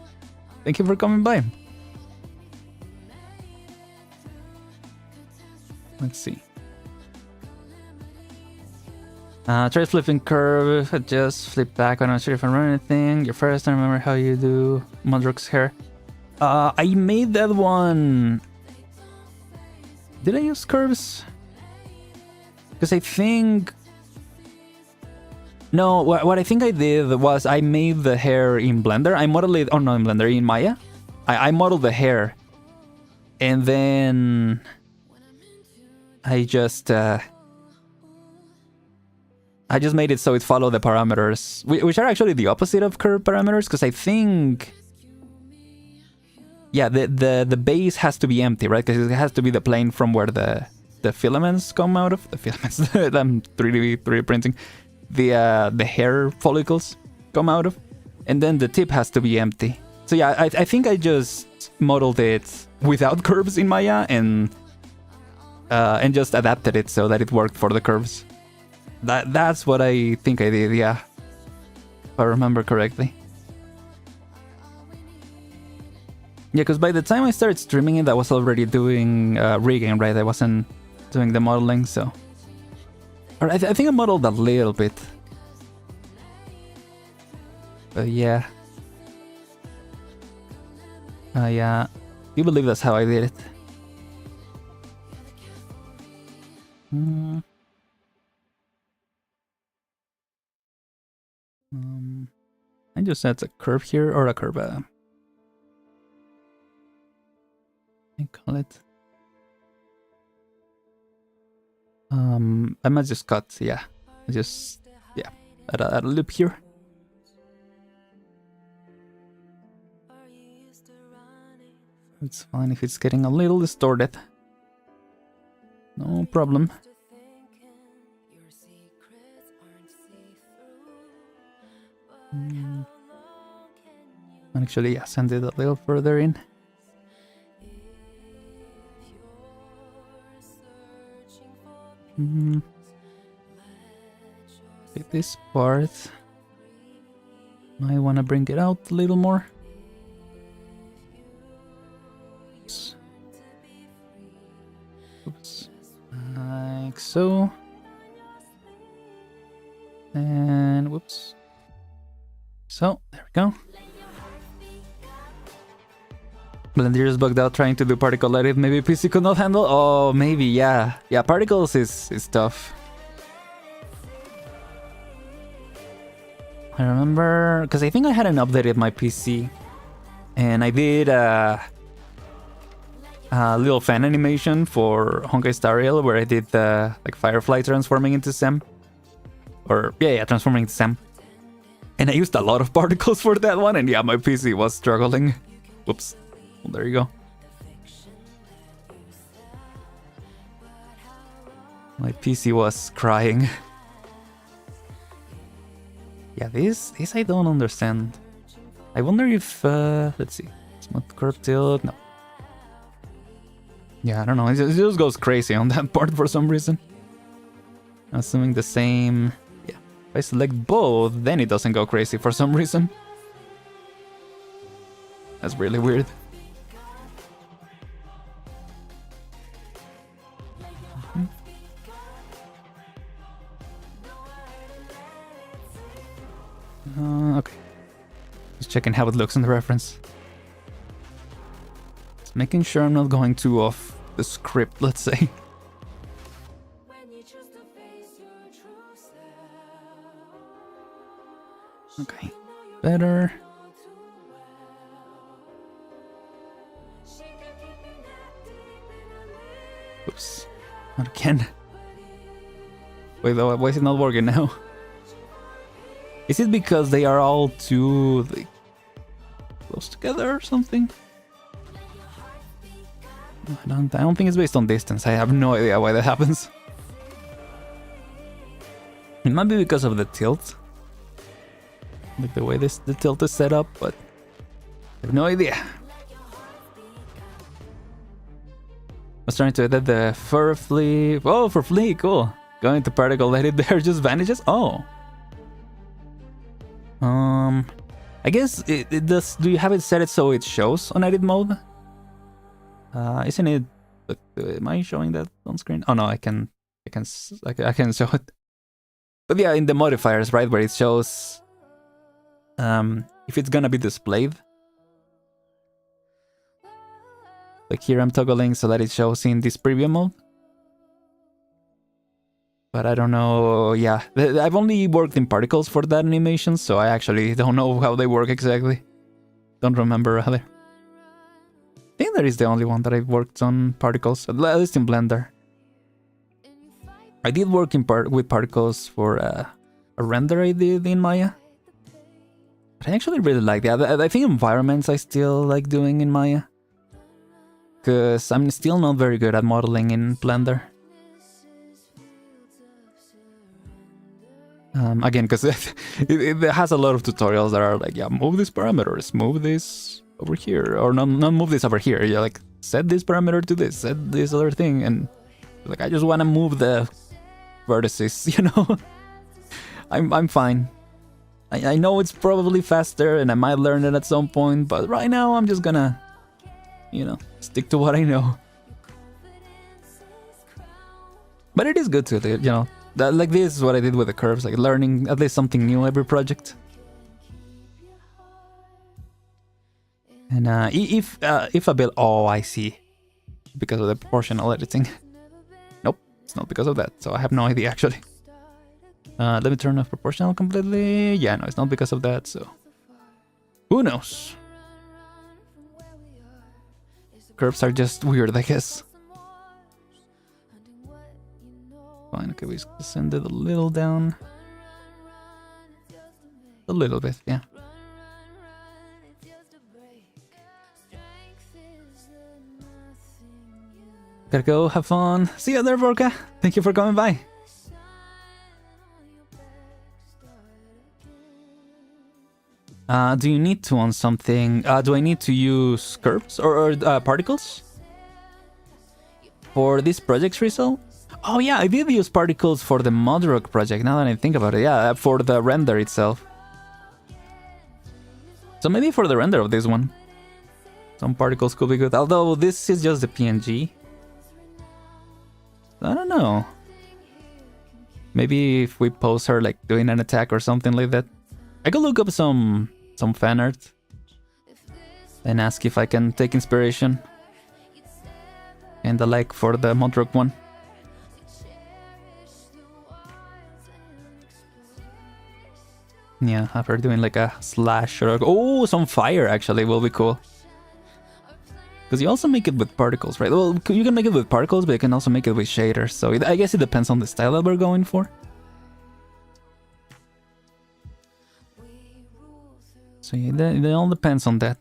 Thank you for coming by. Let's see. Try flipping curve, just flip back. I'm not sure if I run anything. Your first, I remember how you do Mudrock's hair. I made that one... Did I use curves? Because I think... No, what I think I did was I made the hair in Blender. I modeled it... Oh, no, in Blender, in Maya. I modeled the hair. And then... I just made it so it followed the parameters, which are actually the opposite of curve parameters, because I think... Yeah, the base has to be empty, right? Because it has to be the plane from where the filaments come out of. The filaments, I'm 3D printing. The hair follicles come out of. And then the tip has to be empty. So yeah, I think I just modeled it without curves in Maya and just adapted it so that it worked for the curves. That's what I think I did, yeah. If I remember correctly. Yeah, because by the time I started streaming it, I was already doing rigging, right? I wasn't doing the modeling, so... Or I think I modeled a little bit. But yeah. Yeah. You believe that's how I did it. I just set a curve here, or a curve, I call it. I might just cut, yeah. Add a loop here. It's fine if it's getting a little distorted. No problem. Actually, yeah, send it a little further in. This part, might want to bring it out a little more. Oops. Like so. And whoops. So, there we go. Blender is bugged out trying to do particle edit. Maybe PC could not handle? Oh, maybe, yeah. Yeah, particles is tough. I remember, because I think I hadn't updated my PC. And I did a little fan animation for Honkai Star Rail where I did like Firefly transforming into Sam. Or, yeah, transforming into Sam. And I used a lot of particles for that one, and yeah, my PC was struggling. Whoops. Well, there you go. My PC was crying. Yeah, this I don't understand. I wonder if, let's see. Smooth curve tilt, no. Yeah, I don't know, it just goes crazy on that part for some reason. Assuming the same... Yeah, if I select both, then it doesn't go crazy for some reason. That's really weird. Okay. Just checking how it looks in the reference. Just making sure I'm not going too off the script, let's say. Okay. Better. Oops. Not again. Wait, why is it not working now? Is it because they are all too like, close together or something? I don't think it's based on distance. I have no idea why that happens. It might be because of the tilt. Like the way the tilt is set up, but I have no idea. I was trying to edit the fur flea. Oh, for flea, cool. Going to particle edit there just vanishes? Oh. I guess it does. Do you have it set it so it shows on edit mode? Isn't it? Am I showing that on screen? Oh no, I can show it. But yeah, in the modifiers, right, where it shows if it's gonna be displayed. Like here, I'm toggling so that it shows in this preview mode. But I don't know, yeah. I've only worked in particles for that animation, so I actually don't know how they work exactly. Don't remember rather. I think that is the only one that I've worked on particles, at least in Blender. I did work with particles for a render I did in Maya. But I actually really like that. I think environments I still like doing in Maya. Because I'm still not very good at modeling in Blender. Again, because it has a lot of tutorials that are like, yeah, move these parameters, move this over here, or not move this over here. Yeah, like set this parameter to this, set this other thing, and like I just want to move the vertices, you know. I'm fine. I know it's probably faster, and I might learn it at some point, but right now I'm just gonna, you know, stick to what I know. But it is good to, you know, that, like this is what I did with the curves, like learning at least something new every project. And if a bit, oh, I see, because of the proportional editing. Nope, it's not because of that. So I have no idea actually. Let me turn off proportional completely. Yeah, no, it's not because of that. So who knows? Curves are just weird, I guess. Fine, okay, we send it a little down. A little bit, yeah. Gotta go, have fun. See you there, Vorka. Thank you for coming by. Do you need to on something? Do I need to use curves or particles? For this project's result? Oh yeah, I did use particles for the Mudrock project, now that I think about it. Yeah, for the render itself. So maybe for the render of this one. Some particles could be good, although this is just the PNG. I don't know. Maybe if we pose her like doing an attack or something like that. I could look up some fan art and ask if I can take inspiration and the like for the Mudrock one. Yeah, have her doing like a slash or oh, some fire actually will be cool. Because you also make it with particles, right? Well, you can make it with particles, but you can also make it with shaders. So I guess it depends on the style that we're going for. So yeah, it all depends on that.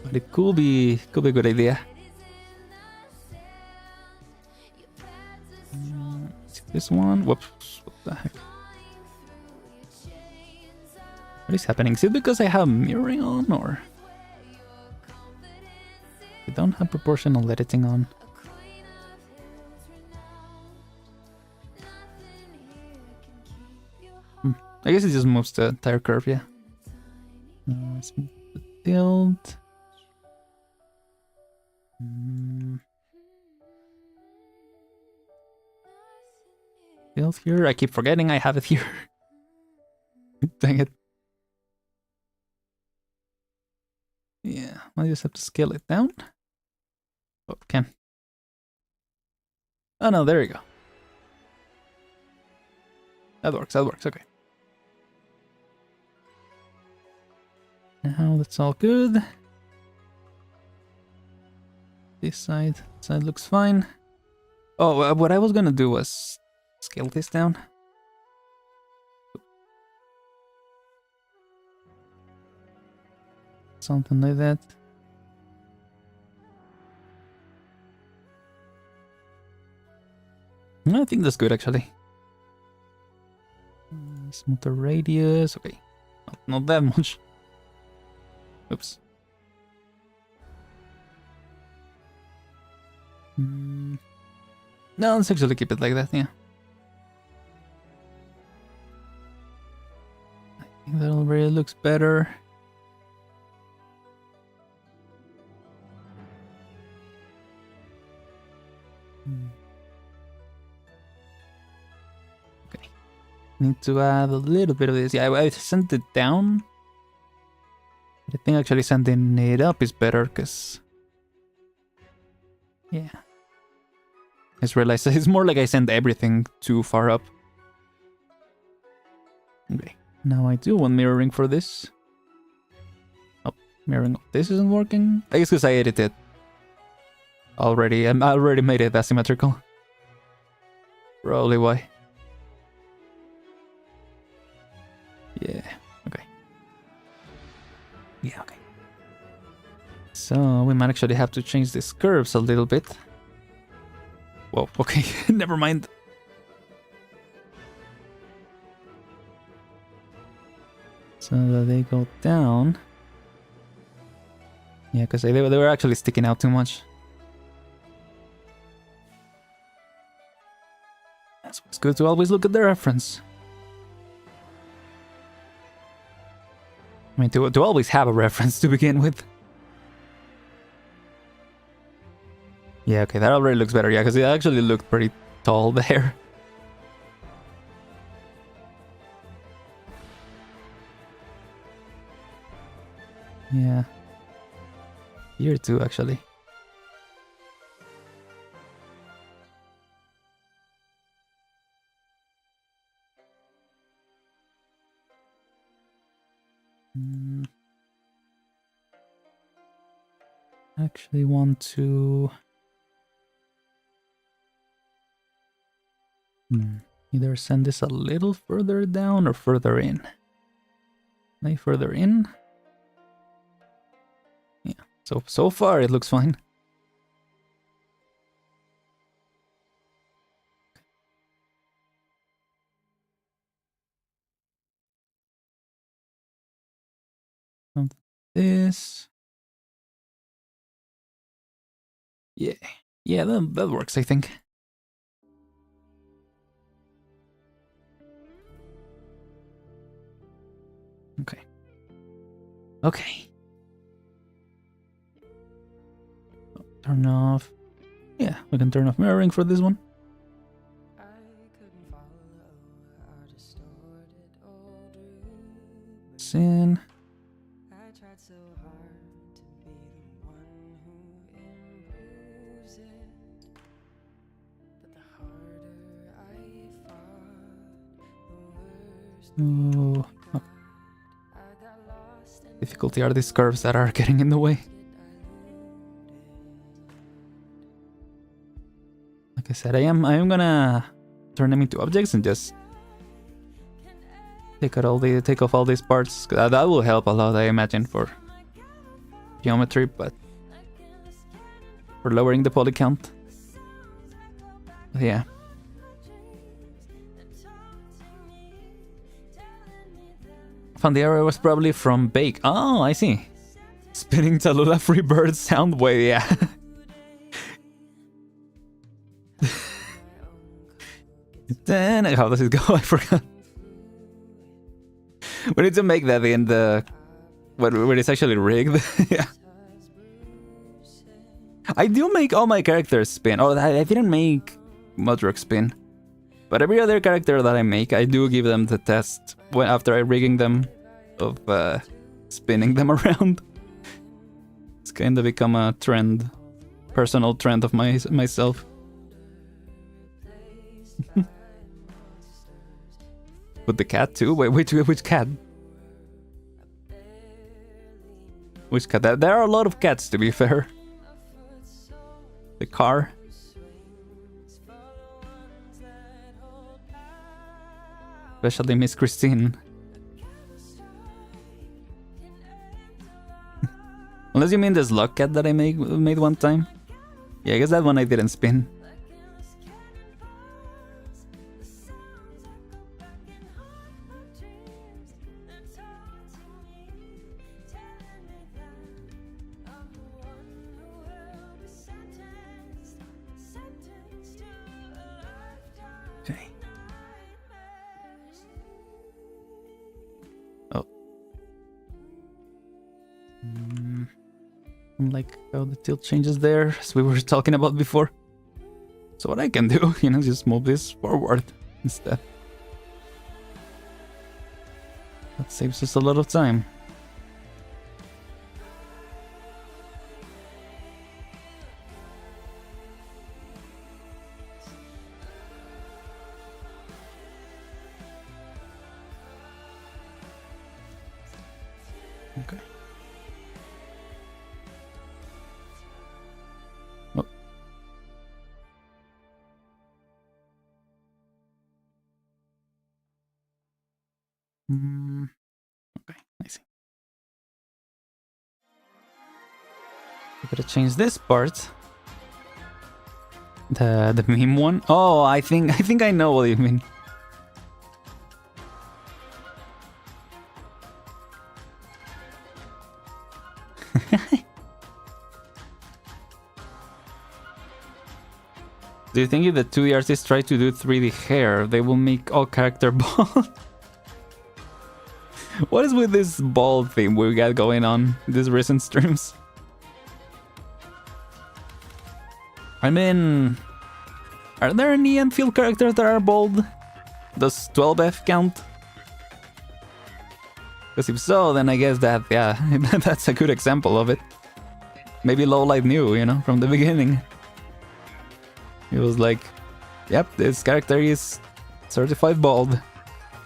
But it could be a good idea. This one, whoops, what the heck? What is happening? Is it because I have mirroring on, or? I don't have proportional editing on. I guess it just moves the entire curve, yeah. Let's move the tilt. Tilt here. I keep forgetting I have it here. Dang it. Yeah, I just have to scale it down. Oh, can. Oh no, there you go. That works, okay. Now that's all good. This side looks fine. Oh, what I was gonna do was scale this down. Something like that. I think that's good actually. Smooth the radius. Okay, not that much. Oops. No, let's actually keep it like that, yeah. I think that already looks better. Okay. Need to add a little bit of this. Yeah, I sent it down. I think actually sending it up is better, because... yeah. I just realized it's more like I send everything too far up. Okay, now I do want mirroring for this. Oh, mirroring. This isn't working. I guess because I edited already. I already made it asymmetrical. Probably why. Yeah, okay. Yeah, okay. So we might actually have to change these curves a little bit. Whoa, okay, never mind. So that they go down. Yeah, because they were actually sticking out too much. That's why it's good to always look at the reference. I mean, to always have a reference to begin with. Yeah, okay, that already looks better. Yeah, because it actually looked pretty tall there. Yeah. Here too, actually. Actually want to either send this a little further down or further in. Maybe further in. Yeah, so far it looks fine. This. Yeah, that works, I think. Okay. Turn off. Yeah, we can turn off mirroring for this one. Sin. Oh. Difficulty are these curves that are getting in the way. Like I said, I am gonna turn them into objects and just take off all these parts. That will help a lot, I imagine, for geometry, but for lowering the poly count. But yeah. Found the error was probably from Bake. Oh, I see. Spinning Talulah free bird sound wave, yeah. Then how does it go? I forgot. We need to make that in the when it's actually rigged. Yeah. I do make all my characters spin. Oh, I didn't make Mudrock spin. But every other character that I make, I do give them the test after I rigging them of spinning them around. It's kind of become a trend, personal trend of myself. With the cat too? Wait, which cat? Which cat? There are a lot of cats, to be fair. The car. Especially Miss Christine. Unless you mean the slug cat that I made one time. Yeah, I guess that one I didn't spin. Like how the tilt changes there, as we were talking about before. So what I can do, just move this forward instead. That saves us a lot of time. Okay. Okay, I see. We gotta change this part. The meme one. Oh, I think I know what you mean. Do you think if the 2D artists try to do 3D hair, they will make all character bald? What is with this bald theme we got going on these recent streams? I mean, are there any Enfield characters that are bold? Does 12F count? Because if so, then I guess that, yeah, that's a good example of it. Maybe Lowlight knew, you know, from the beginning. He was like, yep, this character is certified bald.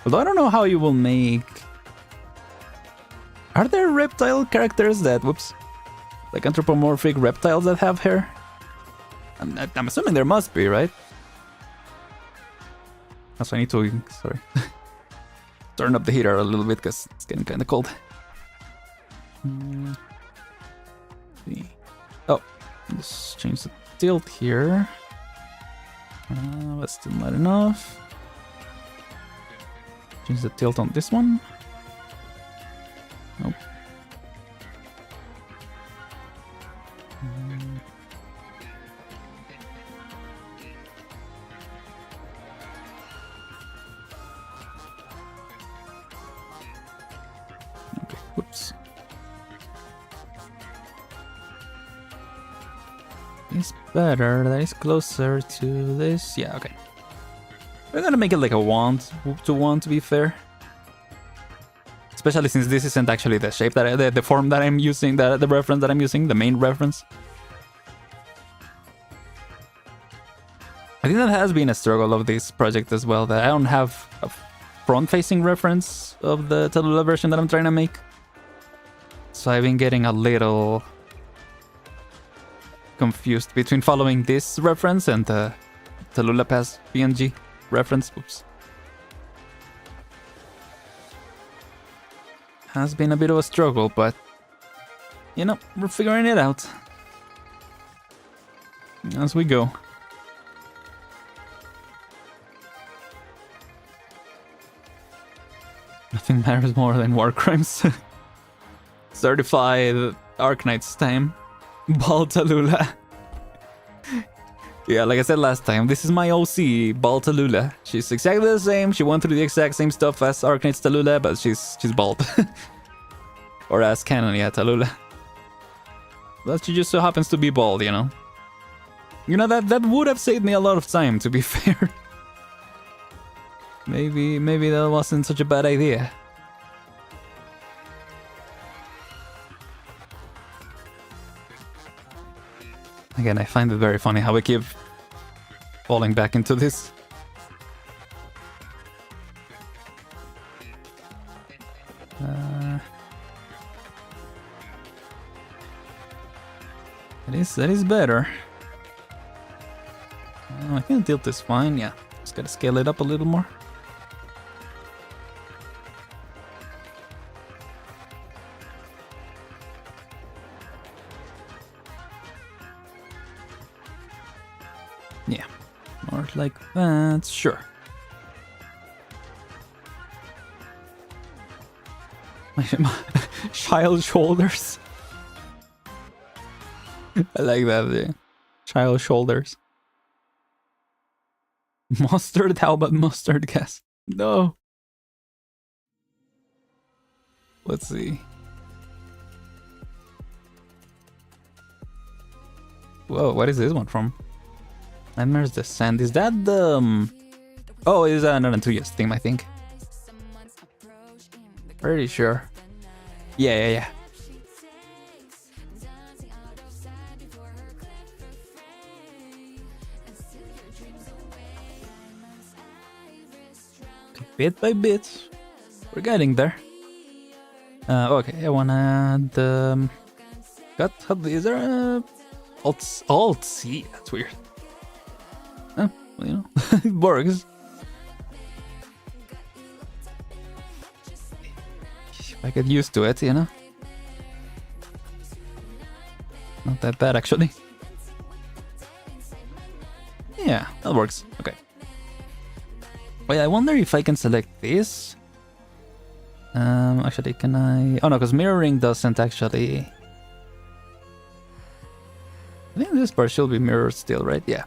Although I don't know how you will make... Are there reptile characters that, whoops, like anthropomorphic reptiles that have hair? I'm assuming there must be, right? Also, I need to, sorry, turn up the heater a little bit because it's getting kind of cold. Oh, let's change the tilt here. That's still not enough. Change the tilt on this one. Nope. Okay, whoops. It's better, that is closer to this. Yeah, okay. We're gonna make it like a 1-to-1 to be fair. Especially since this isn't actually the shape that the form that I'm using, the reference that I'm using, the main reference. I think that has been a struggle of this project as well, that I don't have a front-facing reference of the Talulah version that I'm trying to make. So I've been getting a little confused between following this reference and the Talulah Pass PNG reference. Oops. Has been a bit of a struggle, but you know, we're figuring it out as we go. Nothing matters more than war crimes. Certified Arknights time. Bald Talulah. Yeah, like I said last time, this is my OC, Bald Talulah. She's exactly the same, she went through the exact same stuff as Arknights Talulah, but she's bald. Or as canon, yeah, Talulah. But she just so happens to be bald, you know? You know, that would have saved me a lot of time, to be fair. Maybe that wasn't such a bad idea. Again, I find it very funny how we keep falling back into this. That is better. I can tilt this fine, yeah. Just gotta scale it up a little more. Yeah, more like that, sure. My child shoulders. I like that, yeah. Child shoulders. Mustard? How about mustard gas? No. Let's see. Whoa, what is this one from? Nightmares Descent. Is that the... Oh, it is an Aren L2D theme, I think. Pretty sure. Yeah. Bit by bit, we're getting there. Okay, I wanna add the... Is there a... Alt C? That's weird. Oh, well, you know, it works. If I get used to it, you know. Not that bad, actually. Yeah, that works. Okay. Wait, I wonder if I can select this. Actually, can I... Oh no, because mirroring doesn't actually... I think this part should be mirrored still, right? Yeah.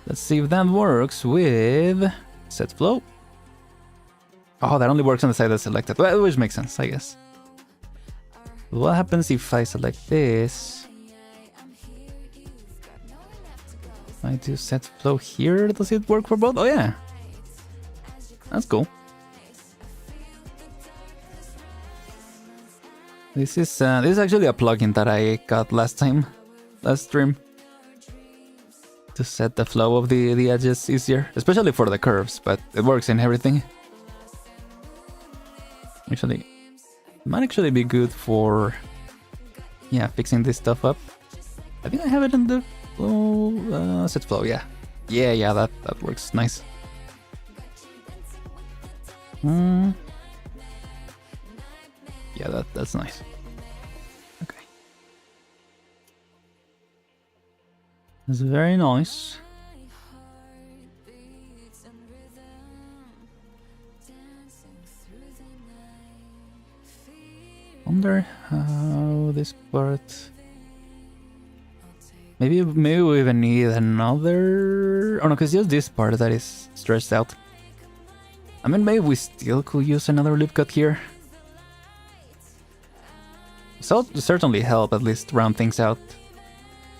Let's see if that works with... Set flow. Oh, that only works on the side that's selected. Well, which makes sense, I guess. What happens if I select this? I do set flow here, does it work for both? Oh yeah. That's cool. This is actually a plugin that I got last stream. To set the flow of the edges easier, especially for the curves, but it works in everything. Actually, it might actually be good for, yeah, fixing this stuff up. I think I have it in the flow, set flow, yeah. Yeah, that works nice. Yeah, that's nice. Okay. It's very nice. Wonder how this part. Maybe we even need another. Oh no, because just this part that is stretched out. I mean, maybe we still could use another loop cut here. So it certainly help at least round things out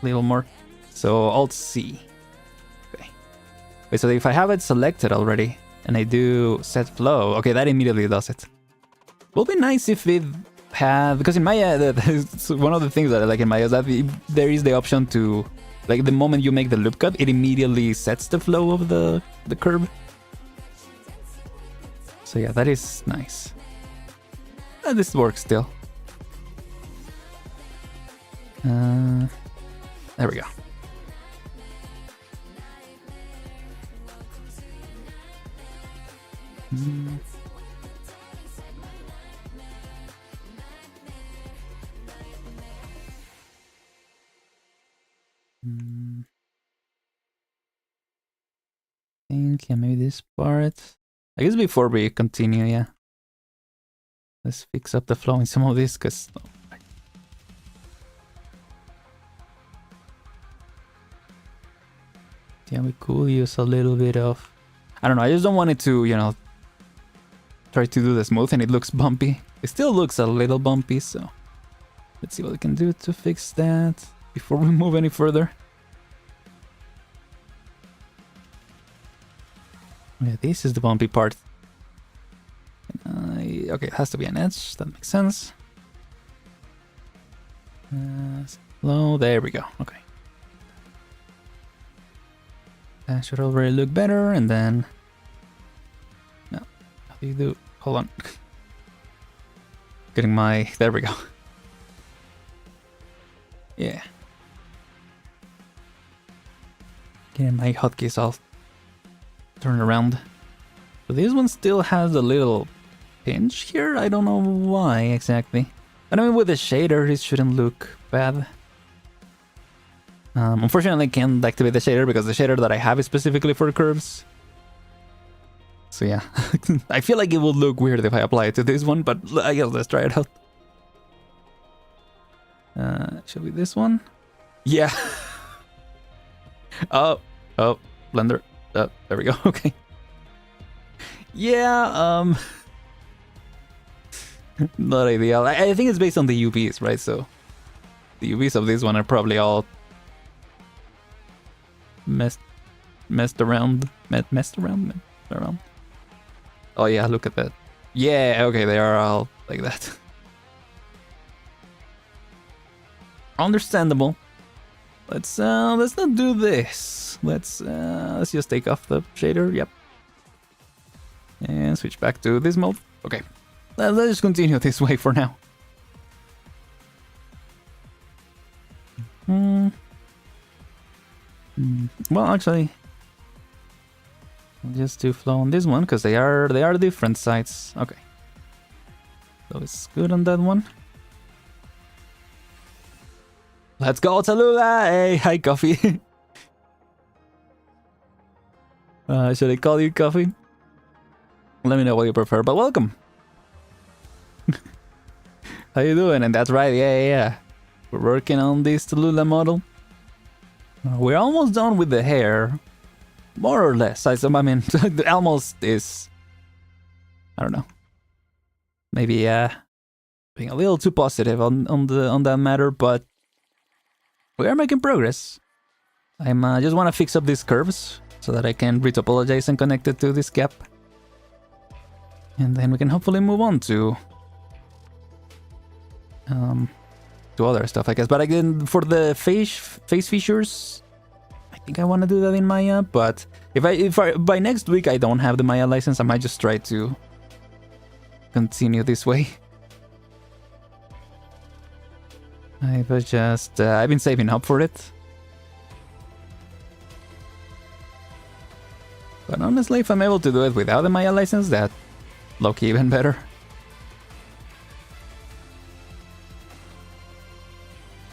a little more. So Alt C. Okay. Wait, so if I have it selected already and I do set flow, okay, that immediately does it. Will be nice if it had, because in Maya, one of the things that I like in Maya is that there is the option to, like, the moment you make the loop cut, it immediately sets the flow of the curve. So yeah, that is nice. And this works still. There we go. I think, yeah, maybe this part. I guess before we continue, yeah. Let's fix up the flow in some of this, because... yeah, we could use a little bit of... I don't know, I just don't want it to, you know, try to do the smooth and it looks bumpy. It still looks a little bumpy, so... let's see what we can do to fix that before we move any further. Yeah, this is the bumpy part. Okay, it has to be an edge, that makes sense. Slow, there we go, okay. That should already look better, and then... no, how do you do? Hold on. Getting my... there we go. Yeah. Getting my hotkeys all turned around. So this one still has a little pinch here. I don't know why exactly. But I mean, with the shader, it shouldn't look bad. Unfortunately, I can't activate the shader because the shader that I have is specifically for curves. So yeah, I feel like it would look weird if I apply it to this one, but I guess let's try it out. Should be this one? Yeah. oh, Blender. There we go. Okay. Yeah. Not ideal. I think it's based on the UVs, right? So the UVs of this one are probably all messed around. Oh yeah, look at that. Yeah, okay, they are all like that. Understandable. Let's not do this. Let's just take off the shader. Yep. And switch back to this mode. Okay. Let's just continue this way for now. Well, actually, I'll just do flow on this one because they are different sides. Okay. So it's good on that one. Let's go, Talulah! Hey, hi, Coffee. Should I call you Coffee? Let me know what you prefer, but welcome. How you doing? And that's right, yeah. We're working on this Talulah model. We're almost done with the hair. More or less. I mean, almost is... I don't know. Maybe being a little too positive on that matter, but we are making progress. I'm just want to fix up these curves so that I can retopologize and connect it to this gap. And then we can hopefully move on to other stuff, I guess. But again, for the face features, I think I want to do that in Maya. But if I by next week I don't have the Maya license, I might just try to continue this way. I've been saving up for it. But honestly, if I'm able to do it without the Maya license, that low-key even better.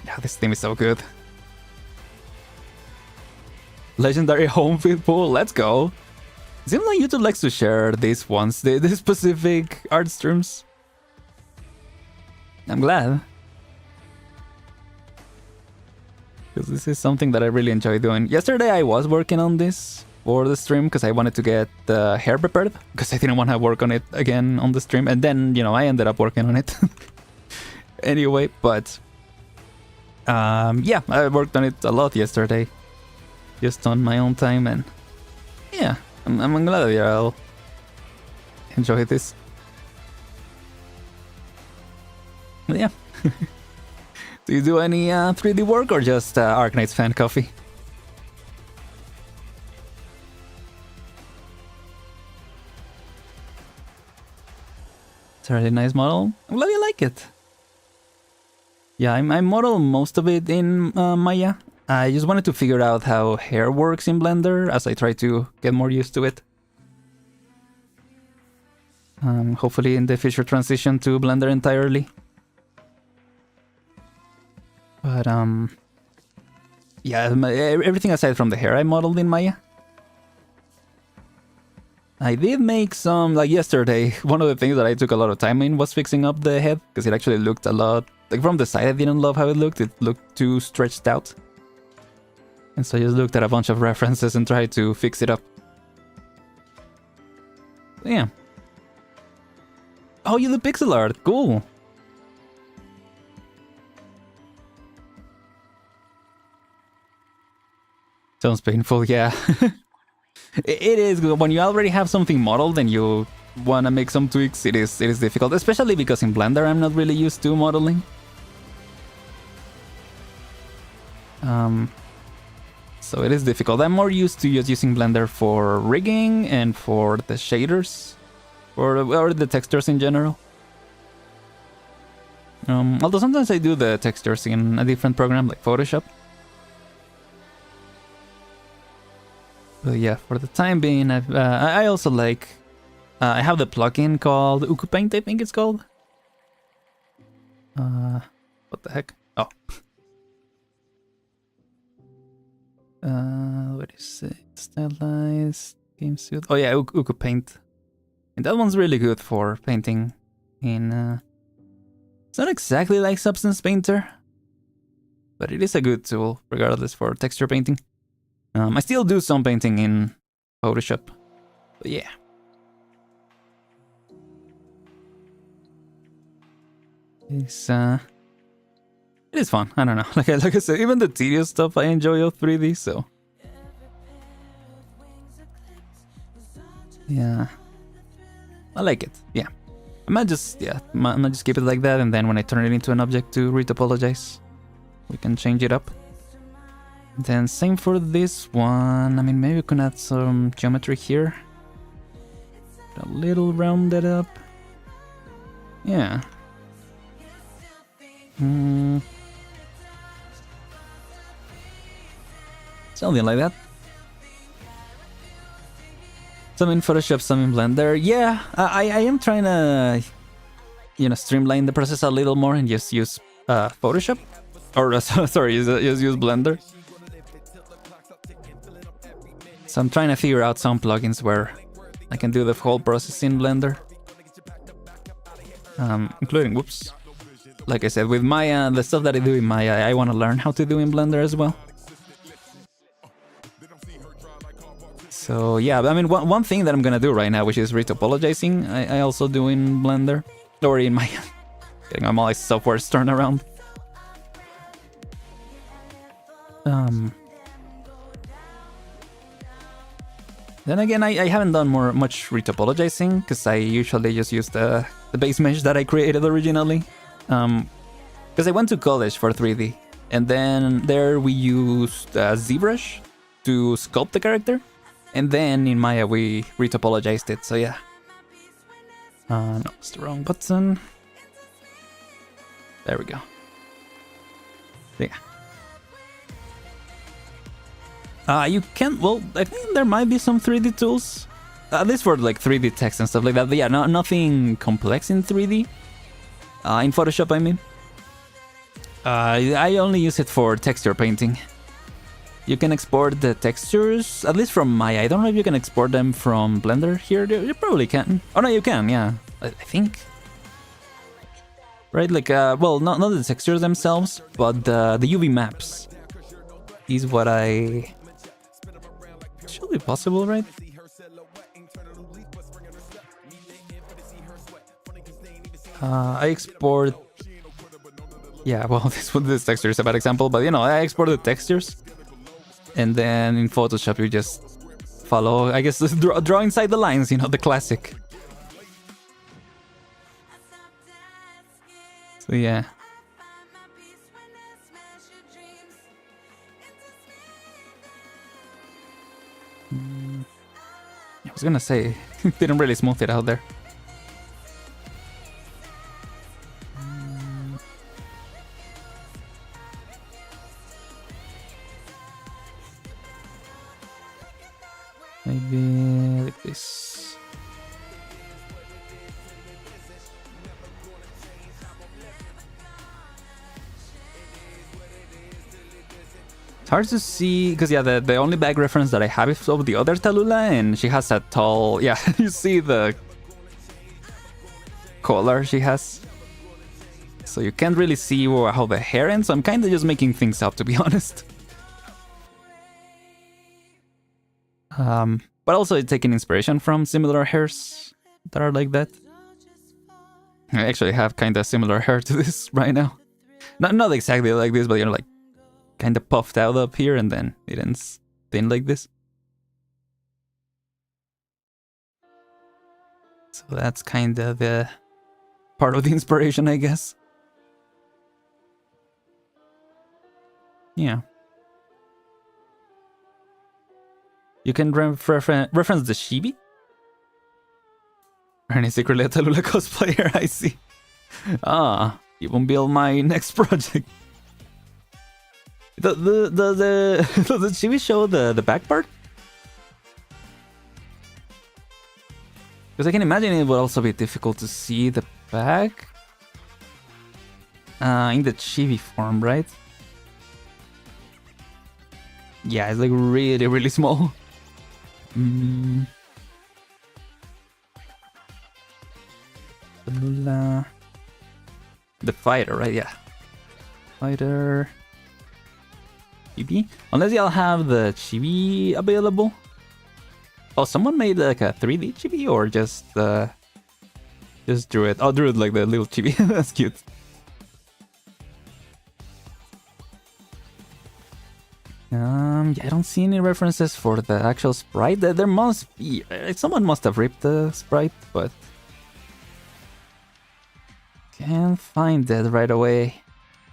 Yeah, this theme is so good. Legendary home feed pool, let's go. It seems like YouTube likes to share these ones, the specific art streams. I'm glad. Because this is something that I really enjoy doing. Yesterday I was working on this for the stream because I wanted to get the hair prepared. Because I didn't want to work on it again on the stream. And then, you know, I ended up working on it. Anyway, but... yeah, I worked on it a lot yesterday. Just on my own time, and... yeah, I'm glad that I'll enjoy this. But yeah. Do you do any 3D work or just Arknights fan coffee? It's a really nice model. I'm glad you like it. Yeah, I model most of it in Maya. I just wanted to figure out how hair works in Blender as I try to get more used to it. Hopefully in the future transition to Blender entirely. But yeah, everything aside from the hair I modeled in Maya. I did make some, like yesterday, one of the things that I took a lot of time in was fixing up the head, because it actually looked a lot, like from the side I didn't love how it looked too stretched out. And so I just looked at a bunch of references and tried to fix it up. Yeah. Oh, you do pixel art, cool. Sounds painful, yeah. It is good. When you already have something modeled and you want to make some tweaks, it is difficult. Especially because in Blender I'm not really used to modeling. So it is difficult. I'm more used to just using Blender for rigging and for the shaders. Or the textures in general. Although sometimes I do the textures in a different program like Photoshop. But yeah, for the time being, I also like... I have the plugin called Paint, I think it's called. What the heck? Oh. What is it? Stylized game suit. Oh yeah, Paint. And that one's really good for painting in... It's not exactly like Substance Painter, but it is a good tool, regardless, for texture painting. I still do some painting in Photoshop, but yeah. It is fun. I don't know. Like I said, even the tedious stuff I enjoy of 3D. So yeah, I like it. Yeah, I might just keep it like that, and then when I turn it into an object to retopologize, we can change it up. Then same for this one. I mean, maybe we can add some geometry here. A little rounded up. Yeah. Something like that. Some in Photoshop, some in Blender. Yeah, I am trying to, you know, streamline the process a little more and just use Photoshop. Or, sorry, just use Blender. So I'm trying to figure out some plugins where I can do the whole process in Blender. Including, whoops. Like I said, with Maya, the stuff that I do in Maya, I want to learn how to do in Blender as well. So yeah, I mean, one thing that I'm gonna do right now, which is retopologizing, I also do in Blender. Or in Maya. Getting all my softwares turned around. Then again, I haven't done much retopologizing because I usually just use the base mesh that I created originally. Because I went to college for 3D, and then there we used ZBrush to sculpt the character, and then in Maya we retopologized it. So yeah. No, it's the wrong button. There we go. Yeah. You can, well, I think there might be some 3D tools. At least for like 3D text and stuff like that. But yeah, nothing complex in 3D. In Photoshop, I mean. I only use it for texture painting. You can export the textures, at least from Maya. I don't know if you can export them from Blender here. You probably can. Oh no, you can, yeah. I think. Right, like, well, not the textures themselves, but the UV maps is what I... Should be possible, right? I export... Yeah, well, this texture is a bad example, but you know, I export the textures. And then in Photoshop, you just follow, I guess, draw inside the lines, you know, the classic. So yeah. I was gonna say, didn't really smooth it out there. Maybe like this. It's hard to see because yeah, the only back reference that I have is of the other Talulah, and she has a tall, yeah, you see the collar she has, so you can't really see how the hair ends. So I'm kind of just making things up, to be honest. But also taking inspiration from similar hairs that are like that. I actually have kind of similar hair to this right now. Not exactly like this, but you know, like kind of puffed out up here and then it ends thin like this. So that's kind of the part of the inspiration, I guess. Yeah. You can reference the Chibi? Aren is secretly a Talulah cosplayer, I see. Ah, you won't build my next project. Does the Chibi show the back part? Because I can imagine it would also be difficult to see the back. In the Chibi form, right? Yeah, it's like really, really small. Talulah. The fighter, right? Yeah. Fighter. Chibi? Unless y'all have the Chibi available. Oh, someone made like a 3D Chibi or just drew it. Oh, drew it like the little Chibi. That's cute. Yeah, I don't see any references for the actual sprite. There must be. Someone must have ripped the sprite, but can't find it right away.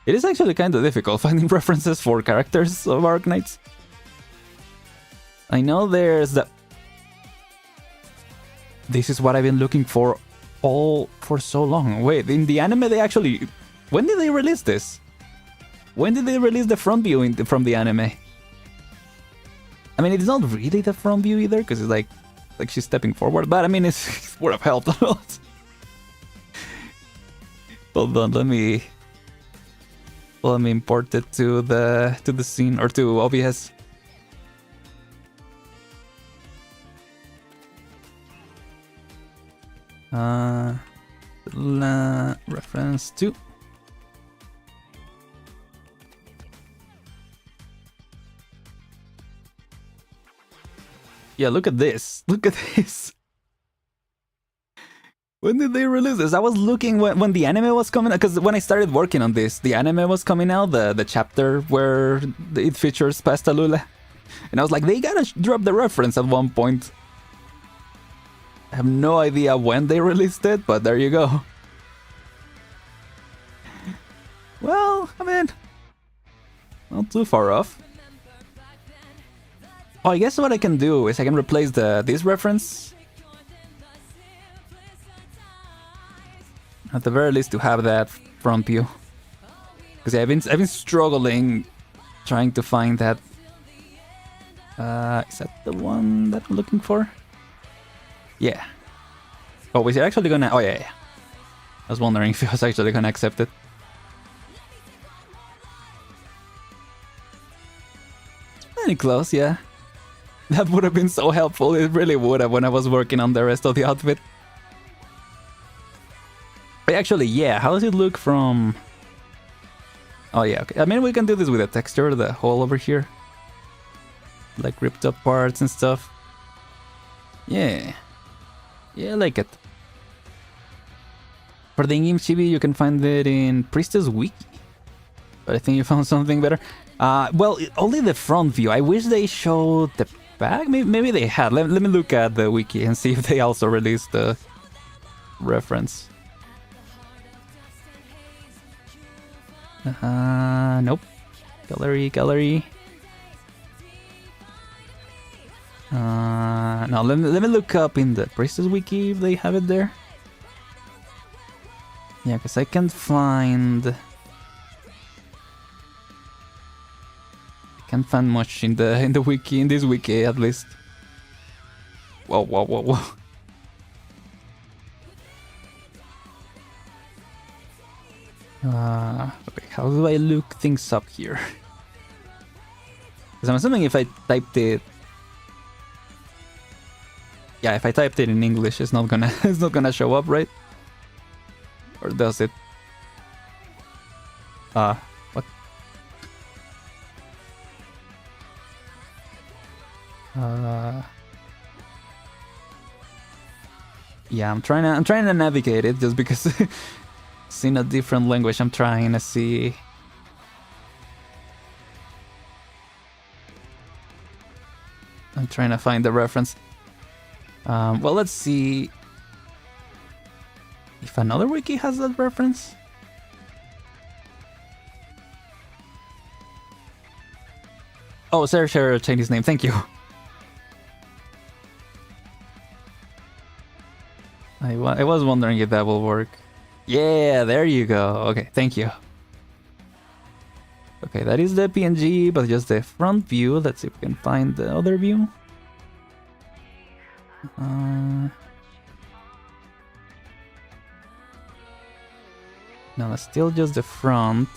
It is actually kind of difficult finding references for characters of Arknights. I know there's the... This is what I've been looking for for so long. Wait, in the anime they actually... When did they release this? When did they release the front view from the anime? I mean, it's not really the front view either, because it's like she's stepping forward, but I mean, it would have helped a lot. Hold on, let me import it to the scene, or to OBS. Reference to... Yeah, look at this. Look at this. When did they release this? I was looking when the anime was coming out, because when I started working on this, the anime was coming out, the chapter where it features past Talulah. And I was like, they gotta drop the reference at one point. I have no idea when they released it, but there you go. Well, I mean, not too far off. Oh, I guess what I can do is I can replace this reference. At the very least to have that front view. Because I've been struggling trying to find that. Is that the one that I'm looking for? Yeah. Oh, is it actually gonna... Oh, yeah. I was wondering if it was actually gonna accept it. It's pretty close, yeah. That would have been so helpful. It really would have when I was working on the rest of the outfit. But actually, yeah. How does it look from... Oh, yeah, okay. I mean, we can do this with a texture, the hole over here. Like ripped up parts and stuff. Yeah. Yeah, I like it. For the in-game chibi, you can find it in Priestess Wiki. But I think you found something better. Well, only the front view. I wish they showed the back. Maybe they had. Let me look at the wiki and see if they also released the reference. Nope. Gallery. No, let me look up in the Priestess Wiki if they have it there. Yeah, because I can't find... I can't find much in the wiki, in this wiki at least. Whoa. Okay, how do I look things up here? Because I'm assuming if I typed it... Yeah, if I typed it in English, it's not gonna show up, right? Or does it? What? Yeah, I'm trying to navigate it just because it's in a different language. I'm trying to see. I'm trying to find the reference. Well, let's see if another wiki has that reference. Oh, Sarah share a Chinese name. Thank you. I was wondering if that will work. Yeah, there you go. Okay, thank you. Okay, that is the PNG, but just the front view. Let's see if we can find the other view. No, it's still just the front.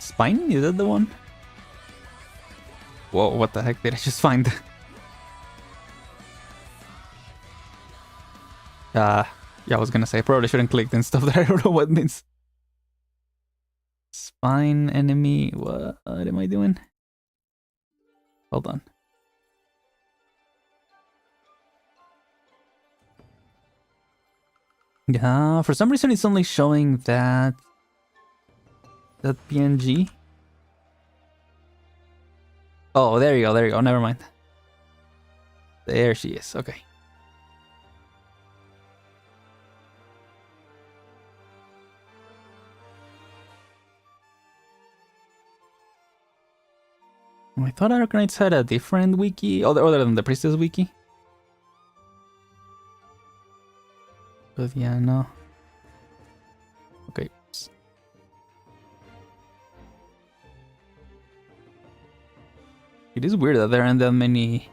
Spine? Is that the one? Whoa, what the heck did I just find? Yeah, I was gonna say, I probably shouldn't click and stuff that I don't know what it means. Spine enemy, what am I doing? Hold on. Yeah, for some reason it's only showing that PNG. Oh, there you go, never mind. There she is, okay. I thought Arknights had a different wiki, other than the Priestess wiki. But yeah, no. Okay. It is weird that there aren't that many...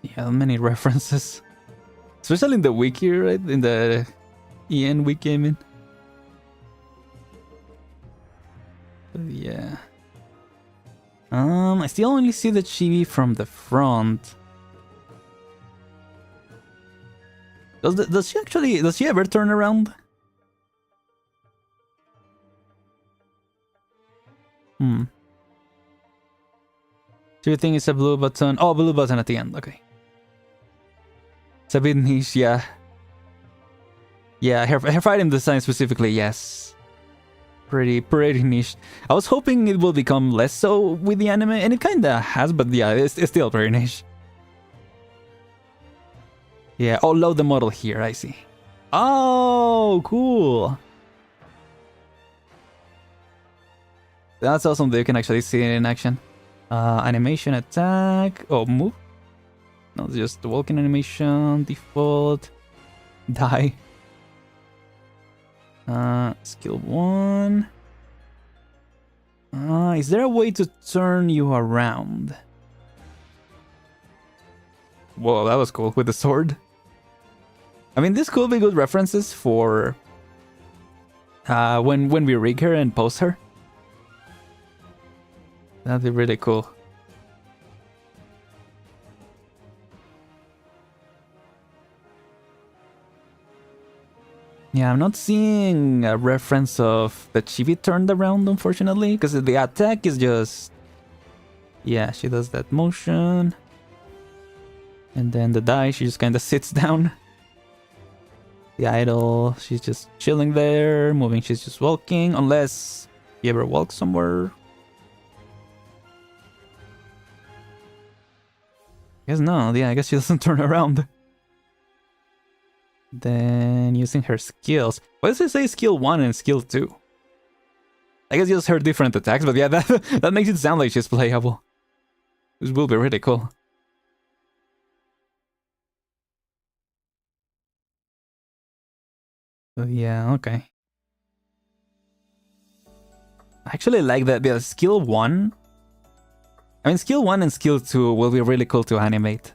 Yeah, many references. Especially in the wiki, right? In the EN wiki, I mean. But yeah. I still only see the chibi from the front. Does she ever turn around? Do you think it's a blue button? Oh, blue button at the end, okay. It's a bit niche, yeah. Yeah, her fighting design specifically, yes. Pretty niche. I was hoping it will become less so with the anime, and it kinda has, but yeah, it's still very niche. Yeah, oh, load the model here, I see. Oh, cool. That's awesome that you can actually see it in action. Animation, attack. Oh, move. No, it's just the walking animation, default, die. Skill 1. Is there a way to turn you around? Whoa, that was cool with the sword. I mean, this could be good references for when we rig her and pose her. That'd be really cool. Yeah, I'm not seeing a reference of the chibi turned around, unfortunately, because the attack is just... Yeah, she does that motion. And then the die, she just kind of sits down. The idol, she's just chilling there. Moving, she's just walking, unless you ever walk somewhere. I guess no, yeah, I guess she doesn't turn around. Then using her skills. Why does it say skill 1 and skill 2? I guess just her different attacks, but yeah, that makes it sound like she's playable. This will be really cool. So yeah, okay. I actually like that the skill 1. I mean, skill 1 and skill 2 will be really cool to animate.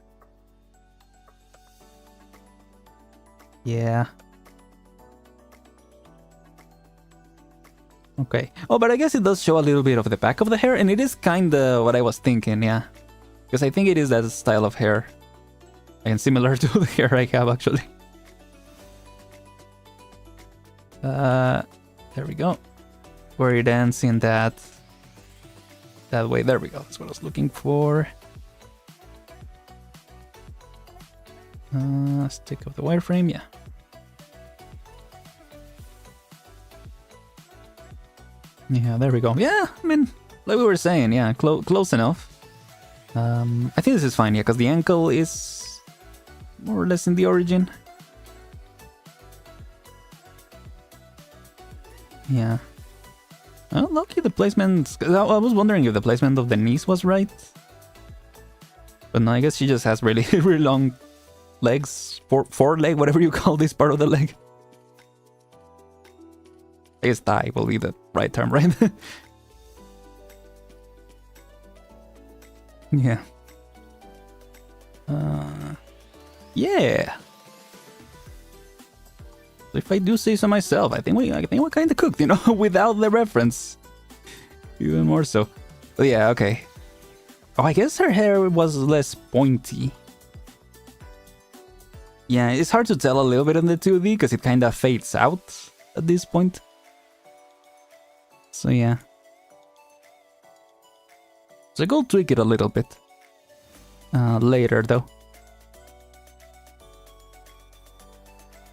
Yeah. Okay. Oh, but I guess it does show a little bit of the back of the hair, and it is kinda what I was thinking, yeah. Because I think it is that style of hair. And similar to the hair I have, actually. There we go. Where you're dancing that way. There we go. That's what I was looking for. Stick of the wireframe, yeah. Yeah, there we go. Yeah, I mean, like we were saying, yeah, close enough. I think this is fine, yeah, because the ankle is more or less in the origin. Yeah. Oh, lucky the placement. I was wondering if the placement of the knees was right. But no, I guess she just has really, really long legs. Foreleg, whatever you call this part of the leg. I guess thigh will be the right term, right? Yeah. Yeah. If I do say so myself, I think we kind of cooked, you know, without the reference. Even more so. But yeah, okay. Oh, I guess her hair was less pointy. Yeah, it's hard to tell a little bit on the 2D because it kind of fades out at this point. So yeah. So go tweak it a little bit. Later though.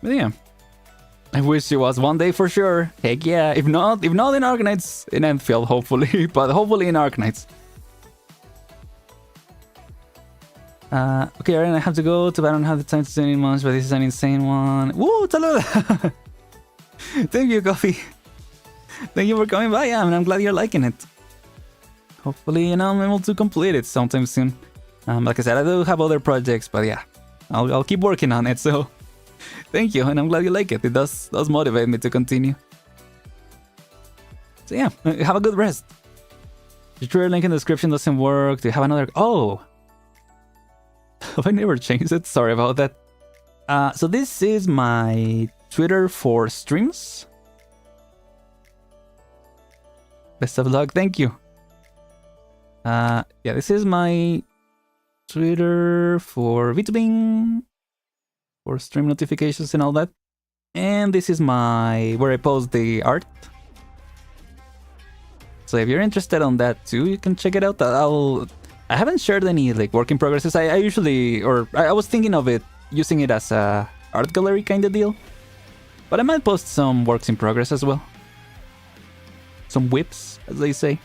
But yeah. I wish it was one day for sure. Heck yeah. If not in Arknights, in Enfield, hopefully. But hopefully in Arknights. Okay, Aren, I have to go. Too bad I don't have the time to do any much, but this is an insane one. Woo, Talulah! Thank you, Coffee. Thank you for coming by. Yeah, I mean, I'm glad you're liking it. Hopefully, you know, I'm able to complete it sometime soon. Like I said, I do have other projects, but yeah, I'll keep working on it. So, thank you, and I'm glad you like it. It does motivate me to continue. So yeah, have a good rest. The Twitter link in the description doesn't work. Do you have another? Oh, have I never changed it? Sorry about that. So this is my Twitter for streams. Best of luck. Thank you. Yeah, this is my Twitter for VTubing, for stream notifications and all that. And this is where I post the art. So if you're interested on that too, you can check it out. I haven't shared any like work in progresses. I usually, or I was thinking of it, using it as a art gallery kind of deal. But I might post some works in progress as well. Some whips, as they say.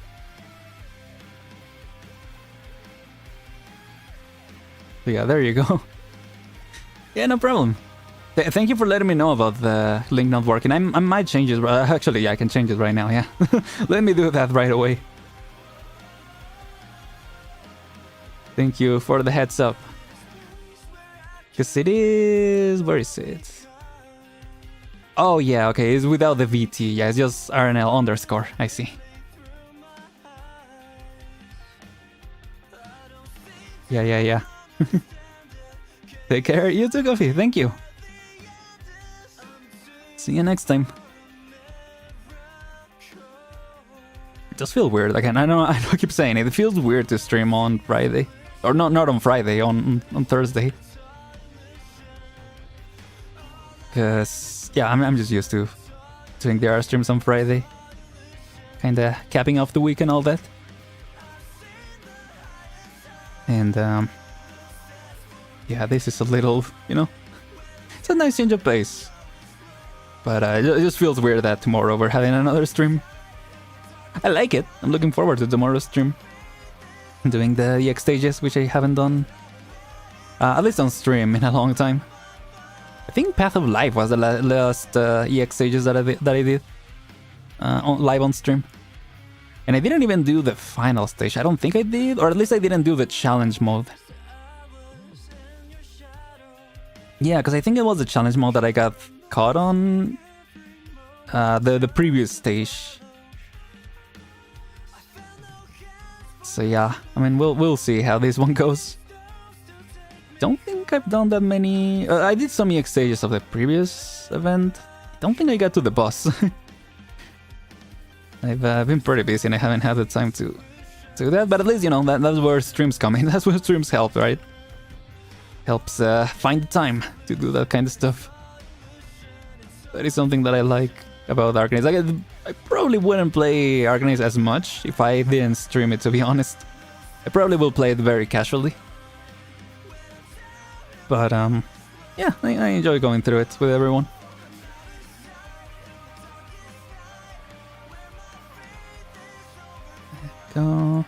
So yeah, there you go. Yeah, no problem. Thank you for letting me know about the link not working. I might change it. Actually, yeah, I can change it right now, yeah. Let me do that right away. Thank you for the heads up. Because it is... Where is it? Oh, yeah, okay. It's without the VT. Yeah, it's just Aren L_. I see. Yeah. Take care. You too, Coffee. Thank you. See you next time. It does feel weird. Again, I know I keep saying it. It feels weird to stream on Friday. Or not on Friday, on Thursday. Because, yeah, I'm just used to doing the R streams on Friday. Kinda capping off the week and all that. And, yeah, this is a little, you know, it's a nice change of pace. But it just feels weird that tomorrow we're having another stream. I like it. I'm looking forward to tomorrow's stream. Doing the EX stages, which I haven't done, at least on stream, in a long time. I think Path of Life was the last EX stages that I did live on stream. And I didn't even do the final stage. I don't think I did, or at least I didn't do the challenge mode. Yeah, because I think it was the challenge mode that I got caught on the previous stage. So yeah, I mean, we'll see how this one goes. Don't think I've done that many. I did some EX stages of the previous event. Don't think I got to the boss. I've been pretty busy and I haven't had the time to do that. But at least, you know, that's where streams come in. That's where streams help, right? Helps find the time to do that kind of stuff. That is something that I like about Arknights. Like, I probably wouldn't play Arknights as much if I didn't stream it, to be honest. I probably will play it very casually. But, yeah, I enjoy going through it with everyone. Go.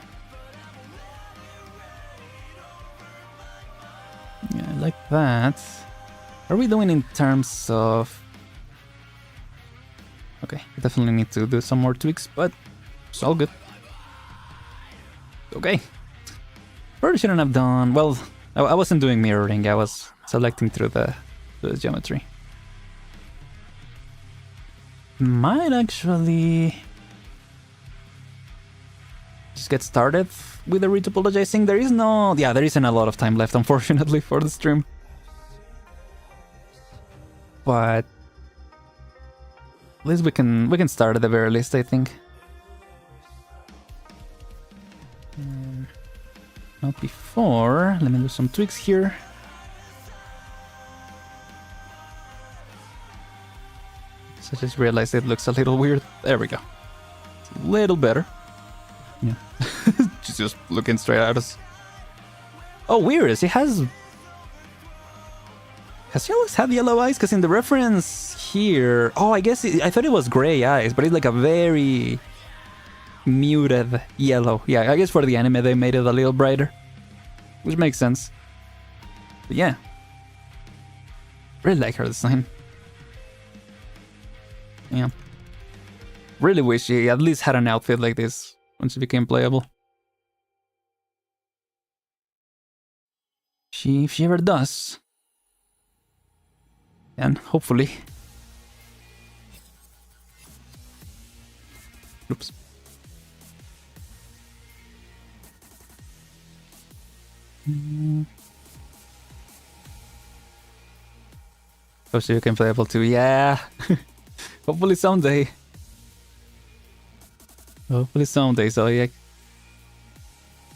Yeah, I like that. How are we doing in terms of... Okay, definitely need to do some more tweaks, but it's all good. Okay. Probably shouldn't have done... Well, I wasn't doing mirroring, I was selecting through the geometry. Might actually... just get started with the retopologizing. There is no... Yeah, there isn't a lot of time left, unfortunately, for the stream. But... at least we can start at the very least, I think. Not before. Let me do some tweaks here. So I just realized it looks a little weird. There we go. It's a little better. Yeah. She's just looking straight at us. Oh, weird. He has... Has she always had yellow eyes? Because in the reference here... Oh, I guess... I thought it was gray eyes, but it's like a very... muted yellow. Yeah, I guess for the anime they made it a little brighter. Which makes sense. But yeah. Really like her design. Yeah. Really wish she at least had an outfit like this when she became playable. If she ever does. And hopefully. Oops. Oh, so you can play Apple too. Yeah. Hopefully someday. Hopefully someday. So yeah.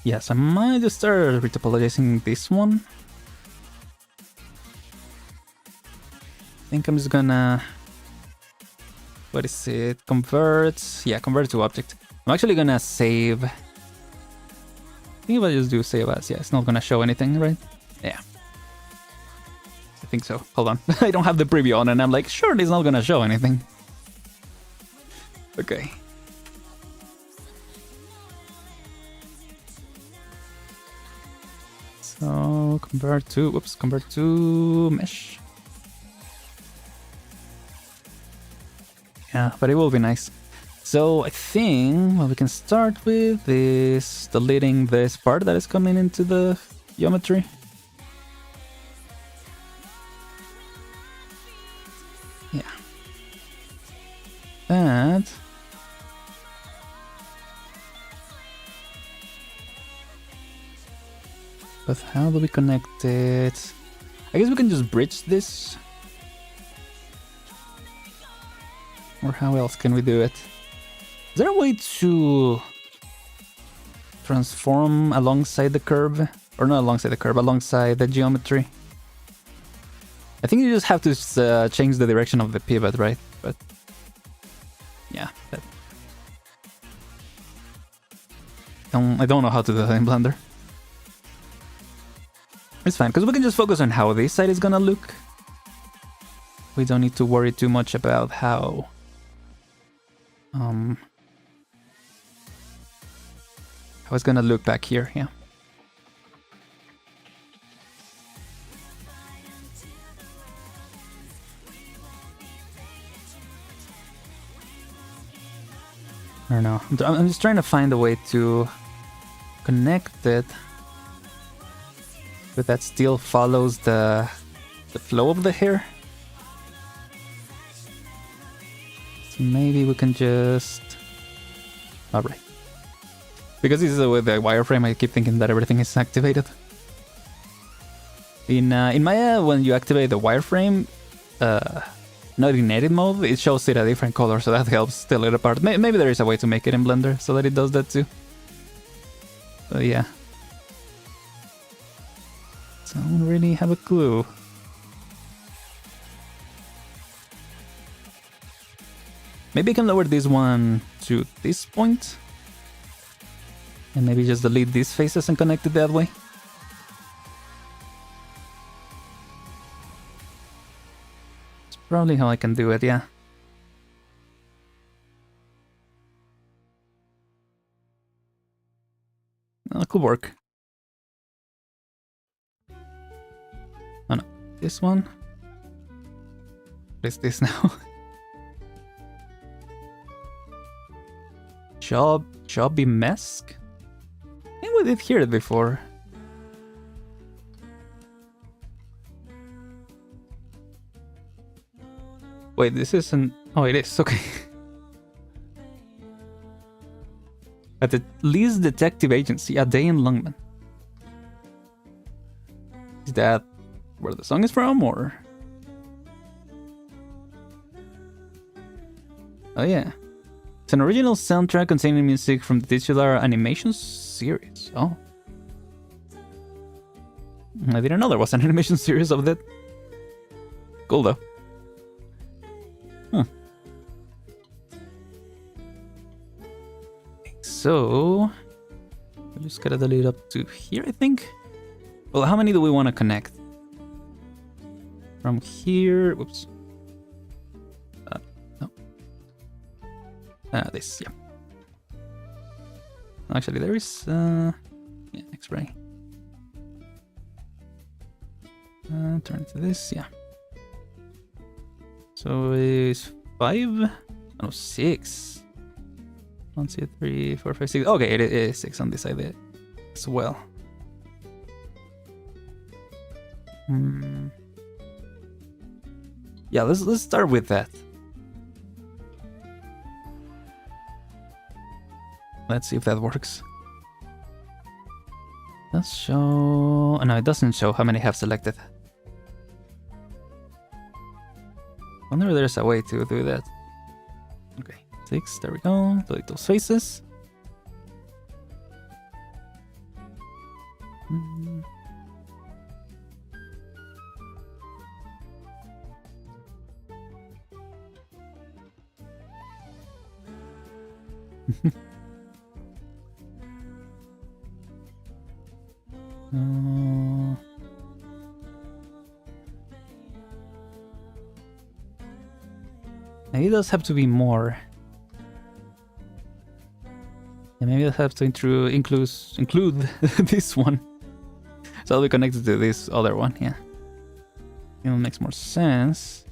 Yes, I might just start retopologizing this one. I think I'm just gonna... What is it? Convert. Yeah, convert to object. I'm actually gonna save... I think if I just do save as, yeah, it's not gonna show anything, right? Yeah. think so. Hold on. I don't have the preview on and I'm like, sure, it's not gonna show anything. Okay. So convert to mesh. Yeah, but it will be nice. So I think what we can start with is deleting this part that is coming into the geometry. Yeah. That. But how do we connect it? I guess we can just bridge this. Or how else can we do it? Is there a way to transform alongside the curve? Or not alongside the curve, alongside the geometry? I think you just have to change the direction of the pivot, right? But yeah. I don't know how to do that in Blender. It's fine, because we can just focus on how this side is gonna look. We don't need to worry too much about how... how it's gonna look back here, yeah. I don't know. I'm just trying to find a way to connect it, but that still follows the flow of the hair. So maybe we can just... Alright. Because this is with the wireframe, I keep thinking that everything is activated. In Maya, when you activate the wireframe, not in edit mode, it shows it a different color, so that helps tell it apart. Maybe there is a way to make it in Blender so that it does that too. But yeah. So I don't really have a clue. Maybe I can lower this one to this point. And maybe just delete these faces and connect it that way. It's probably how I can do it, yeah. That could work. Oh no, this one. What is this now? Chubby Mask? I think we did hear it before. Wait, this isn't... Oh, it is, okay. At the Least Detective Agency, A Day in Longman. Is that where the song is from, or...? Oh yeah. It's an original soundtrack containing music from the titular animation series. Oh. I didn't know there was an animation series of that. Cool though. Huh. So... I just gotta delete up to here, I think. Well, how many do we want to connect? From here... Whoops. No. This, yeah. Actually, there is... yeah, X-ray. Turn to this, yeah. So it's 5? Oh, 6. 1, 2, 3, 4, 5, 6. Okay, it is 6 on this side as well. Yeah, let's start with that. Let's see if that works. Let's show... Oh, no, it doesn't show how many have selected. I wonder if there's a way to do that. Okay, 6, there we go. Delete those faces. Maybe those have to be more. Yeah, maybe I have to include this one. So I'll be connected to this other one, yeah. It makes more sense.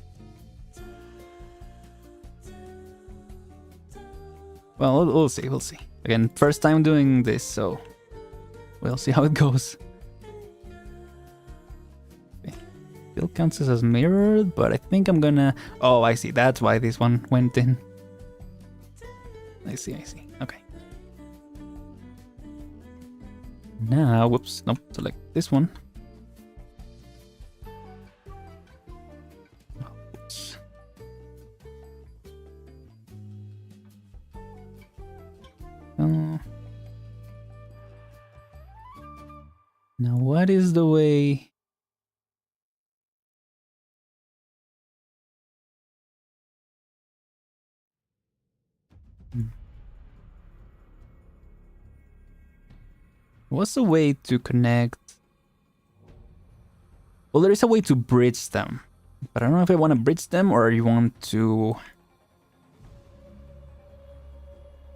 Well, we'll see, we'll see. Again, first time doing this, so we'll see how it goes. Okay. Still counts as mirrored, but I think I'm gonna... Oh, I see, that's why this one went in. I see, okay. Now, whoops, nope, select this one. Oops. Now, what is the way? What's the way to connect? Well, there is a way to bridge them, but I don't know if I want to bridge them or you want to...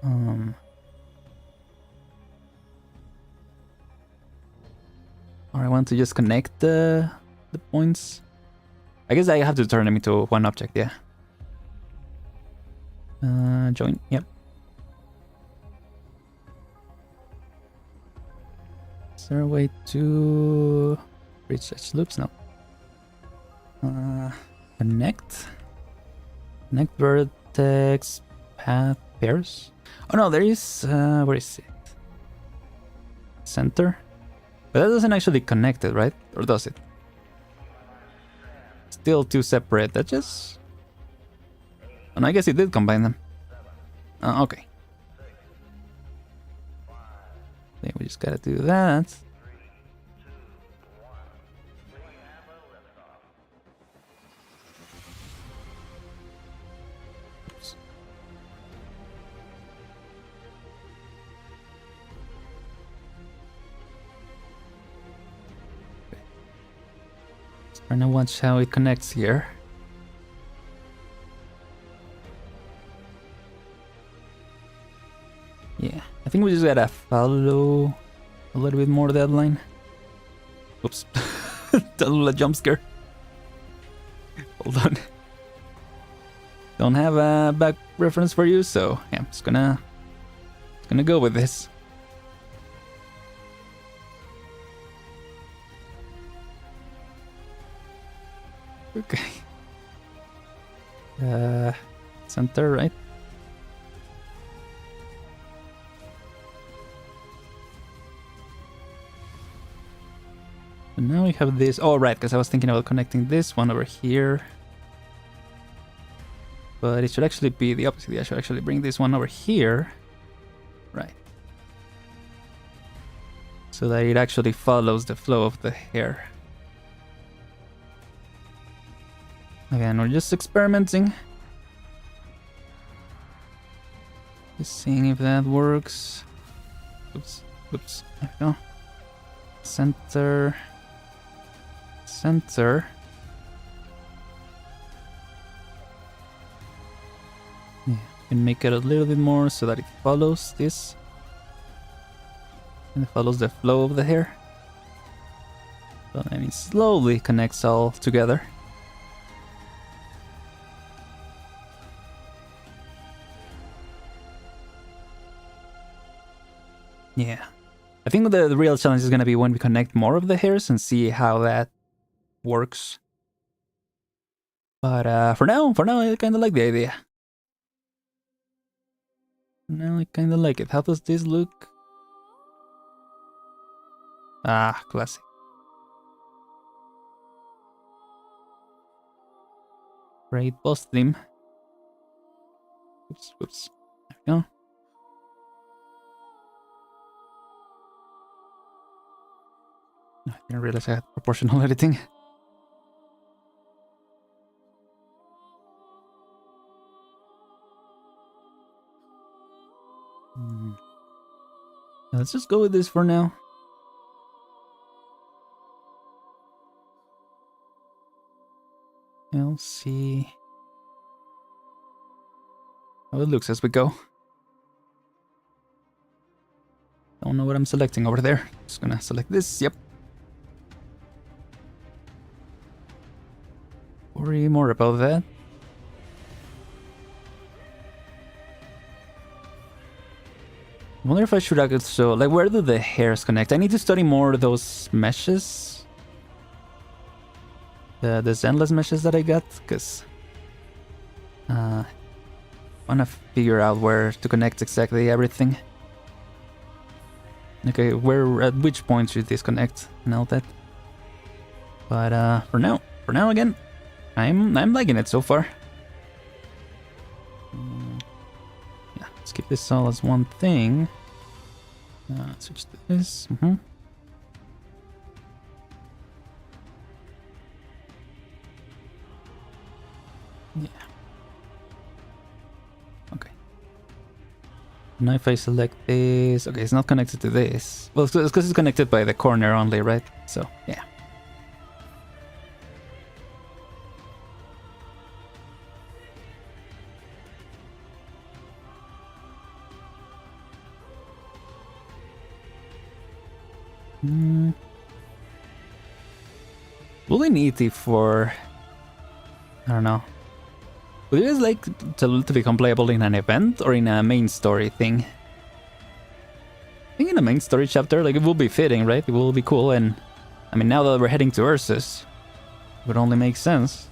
Or I want to just connect the points. I guess I have to turn them into one object, yeah. Join, yep. Is there a way to bridge such loops? No. Connect vertex path pairs. Oh no, there is where is it? Center? But that doesn't actually connect it, right? Or does it? Still two separate edges? And I guess it did combine them. Okay. Then we just gotta do that. Oops. Okay. Let's try to watch how it connects here. Yeah, I think we just gotta follow a little bit more deadline. Oops. Talulah jump scare. Hold on. Don't have a back reference for you, so yeah, I'm just gonna go with this. Okay. Center, right? And now we have this. Oh, right, because I was thinking about connecting this one over here. But it should actually be the opposite. I should actually bring this one over here. Right. So that it actually follows the flow of the hair. Again, we're just experimenting. Just seeing if that works. Oops, oops, there we go. Center. Center. Yeah, can make it a little bit more so that it follows this. And it follows the flow of the hair. So then it slowly connects all together. Yeah. I think the real challenge is going to be when we connect more of the hairs and see how that works. But for now, I kind of like the idea. Now I kind of like it. How does this look? Ah, classic. Great boss theme. Oops, whoops. There we go. I didn't realize I had proportional editing. Let's just go with this for now. We'll see. how it looks as we go. Don't know what I'm selecting over there. Just gonna select this, yep. Worry more about that. I wonder if I should also, like, where do the hairs connect? I need to study more of those meshes. The endless meshes that I got, because I want to figure out where to connect exactly everything. Okay, where, at which point should this connect and all that. But for now again, I'm liking it so far. Yeah, let's keep this all as one thing. Switch to this. Yeah. Okay. Now if I select this, okay, it's not connected to this. Well, it's because it's connected by the corner only, right? So yeah. Really needy for, I don't know. Would you guys like Talulah to become playable in an event or in a main story thing? I think in a main story chapter, like, it will be fitting, right? It will be cool, and I mean, now that we're heading to Ursus, it would only make sense.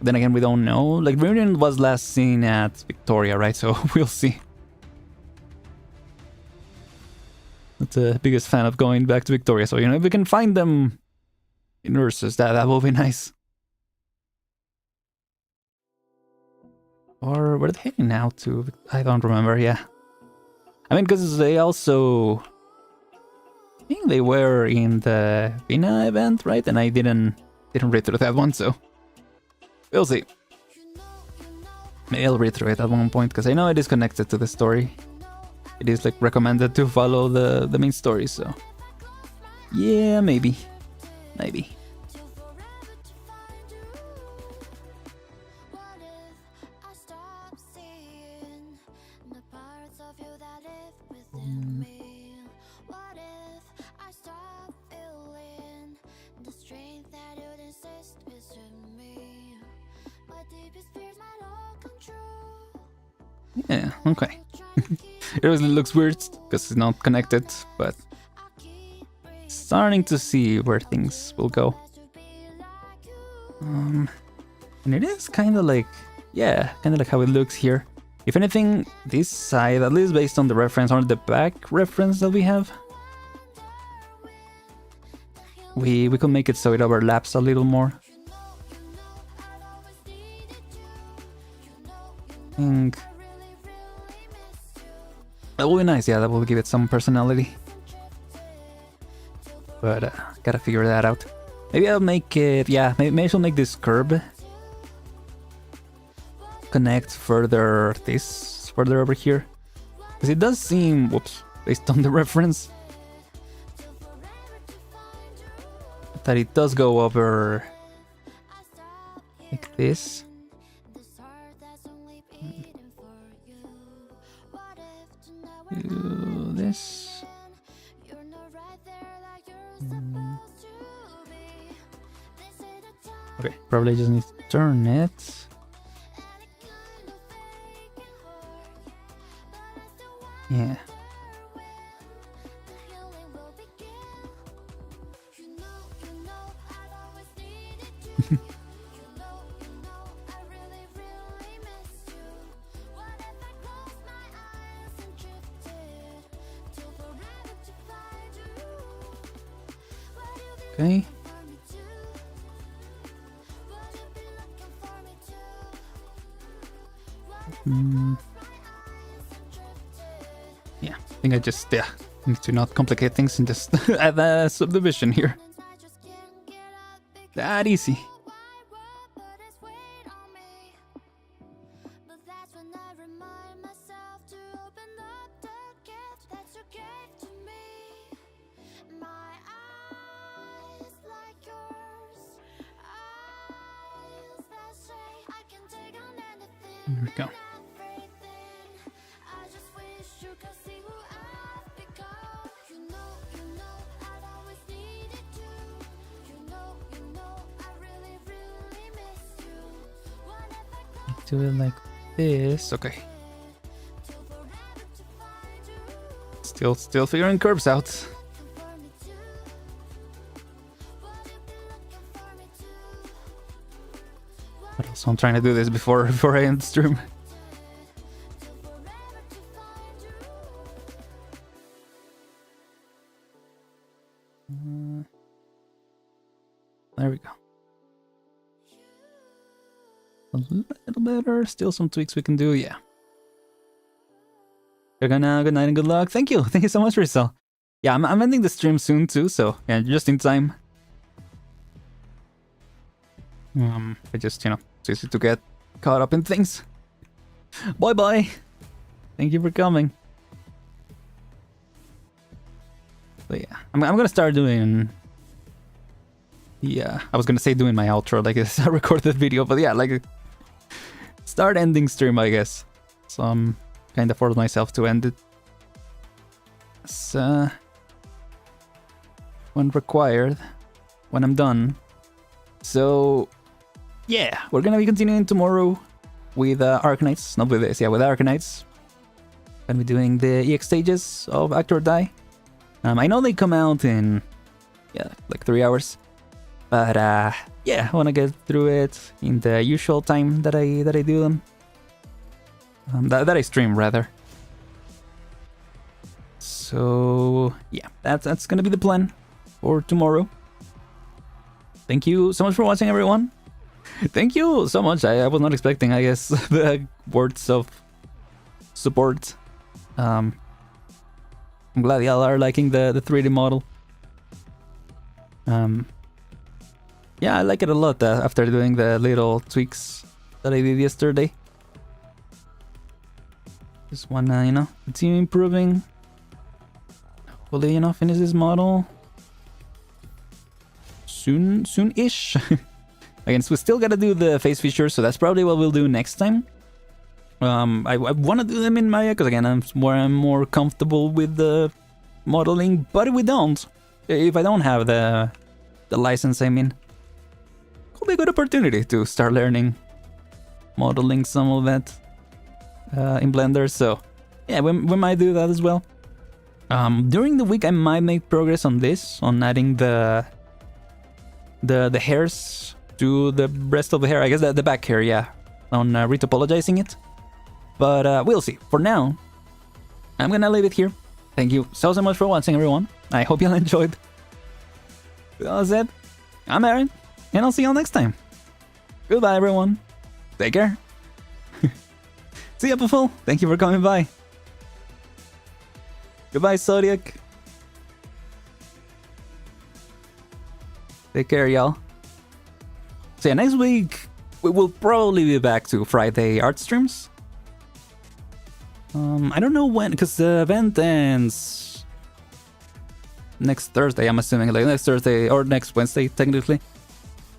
Then again, we don't know. Like, Reunion was last seen at Victoria, right? So we'll see. Not the biggest fan of going back to Victoria, so, you know, if we can find them in Ursus, that will be nice. Or were they heading now to? I don't remember, yeah. I mean, because they also, I think they were in the Vina event, right? And I didn't read through that one, so we'll see. Maybe I'll read through it at one point, because I know it is connected to the story. It is, like, recommended to follow the main story, so yeah, maybe. Yeah, okay. It really looks weird because it's not connected, but starting to see where things will go. And it is kind of like, yeah, kind of like how it looks here. If anything, this side, at least based on the reference, or the back reference that we have, we could make it so it overlaps a little more. I think that will be nice, yeah, that will give it some personality. But gotta figure that out. Maybe I'll make it, yeah, maybe I shall make this curb connect further over here. Because it does seem, whoops, based on the reference, that it does go over like this. Do this. Okay, probably just need to turn it. Yeah. Okay. Yeah, I think I just, need to not complicate things and just add a subdivision here. That easy. There we go. do it like this. Okay. Still figuring curves out. But also I'm trying to do this before I end the stream. There we go. A little better. Still some tweaks we can do. Yeah. You're gonna good night and good luck. Thank you so much, Rizal. Yeah, I'm ending the stream soon too, so yeah, just in time. I just, you know, it's easy to get caught up in things. Bye bye. Thank you for coming. But yeah, I'm gonna start doing. Yeah, I was gonna say doing my outro like this. I recorded video, but yeah, like start ending stream, I guess. So I'm kind of forced myself to end it. So when required, when I'm done. So yeah, we're gonna be continuing tomorrow with Arknights, not with this, yeah, with Arknights. Gonna be doing the EX stages of Act or Die. I know they come out in, yeah, like 3 hours. But yeah, I wanna get through it in the usual time that I do them. That I stream rather. So yeah, that's gonna be the plan for tomorrow. Thank you so much for watching, everyone. Thank you so much. I was not expecting, I guess, the words of support. I'm glad y'all are liking the 3D model. Yeah, I like it a lot after doing the little tweaks that I did yesterday. Just wanna, you know, continue improving. Hopefully, you know, finish this model soon-ish. Again, so we still gotta do the face features, so that's probably what we'll do next time. I wanna do them in Maya, because again, I'm more comfortable with the modeling, but if I don't have the license, I mean, could be a good opportunity to start learning modeling some of that in Blender. So yeah, we might do that as well. During the week, I might make progress on this, on adding the hairs to the rest of the hair. I guess the back hair, yeah, on retopologizing it. But we'll see. For now, I'm gonna leave it here. Thank you so much for watching, everyone. I hope you all enjoyed. With all that said, I'm Aren, and I'll see you all next time. Goodbye, everyone. Take care. See ya, Puffle. Thank you for coming by. Goodbye, Zodiac. Take care, y'all. So yeah, next week we will probably be back to Friday art streams. I don't know when, because the event ends next Thursday, I'm assuming, like next Thursday or next Wednesday, technically.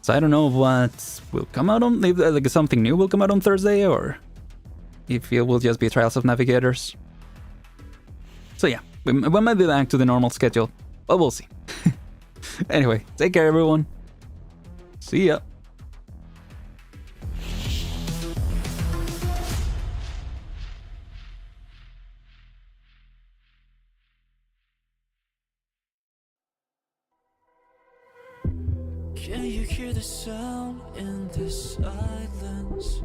So I don't know what will come out on, if like something new will come out on Thursday, or if it will just be Trials of Navigators. So yeah, we might be back to the normal schedule, but we'll see. Anyway, take care, everyone. See ya. Can you hear the sound in the silence?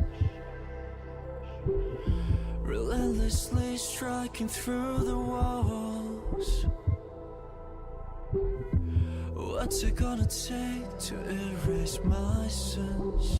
Relentlessly striking through the walls. What's it gonna take to erase my sense?